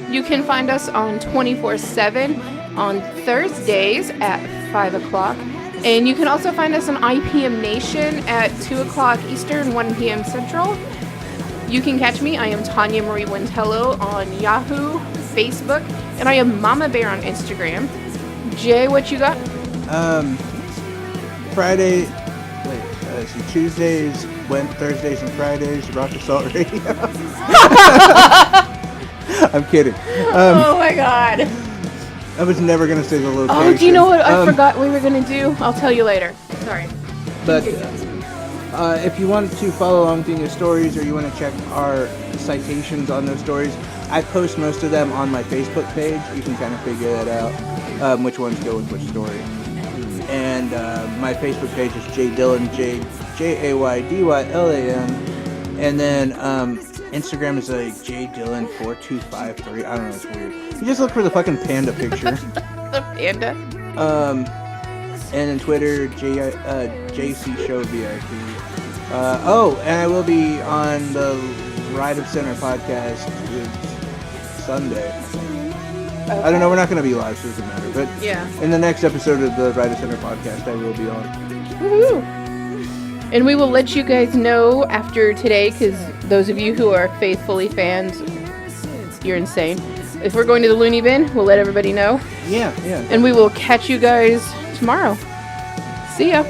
You can find us on 24/7 on Thursdays at 5 o'clock. And you can also find us on IPM Nation at 2 o'clock Eastern, 1 p.m. Central. You can catch me. I am Tanya Marie Wintello on Yahoo, Facebook, and I am Mama Bear on Instagram. Jay, what you got? Friday, Tuesdays, Thursdays, and Fridays, Rock Assault Radio. I'm kidding. Oh my god. I was never going to say the location. Oh, do you know what I forgot we were going to do? I'll tell you later. Sorry. But if you want to follow along with the stories, or you want to check our citations on those stories, I post most of them on my Facebook page. You can kind of figure that out, which ones go with which story. And my Facebook page is Jaydyllan, Jaydyllan. And then Instagram is like Jaydyllan4253. I don't know, it's weird. You just look for the fucking panda picture. The panda. And then Twitter, JC Show VIP. And I will be on the Ride of Center podcast Sunday. Okay. I don't know, we're not going to be live, so it doesn't matter. But yeah, in the next episode of the Ride of Center podcast, I will be on. Woohoo! And we will let you guys know after today, because those of you who are faithfully fans, you're insane. If we're going to the Looney Bin, we'll let everybody know. Yeah. And we will catch you guys tomorrow. See ya.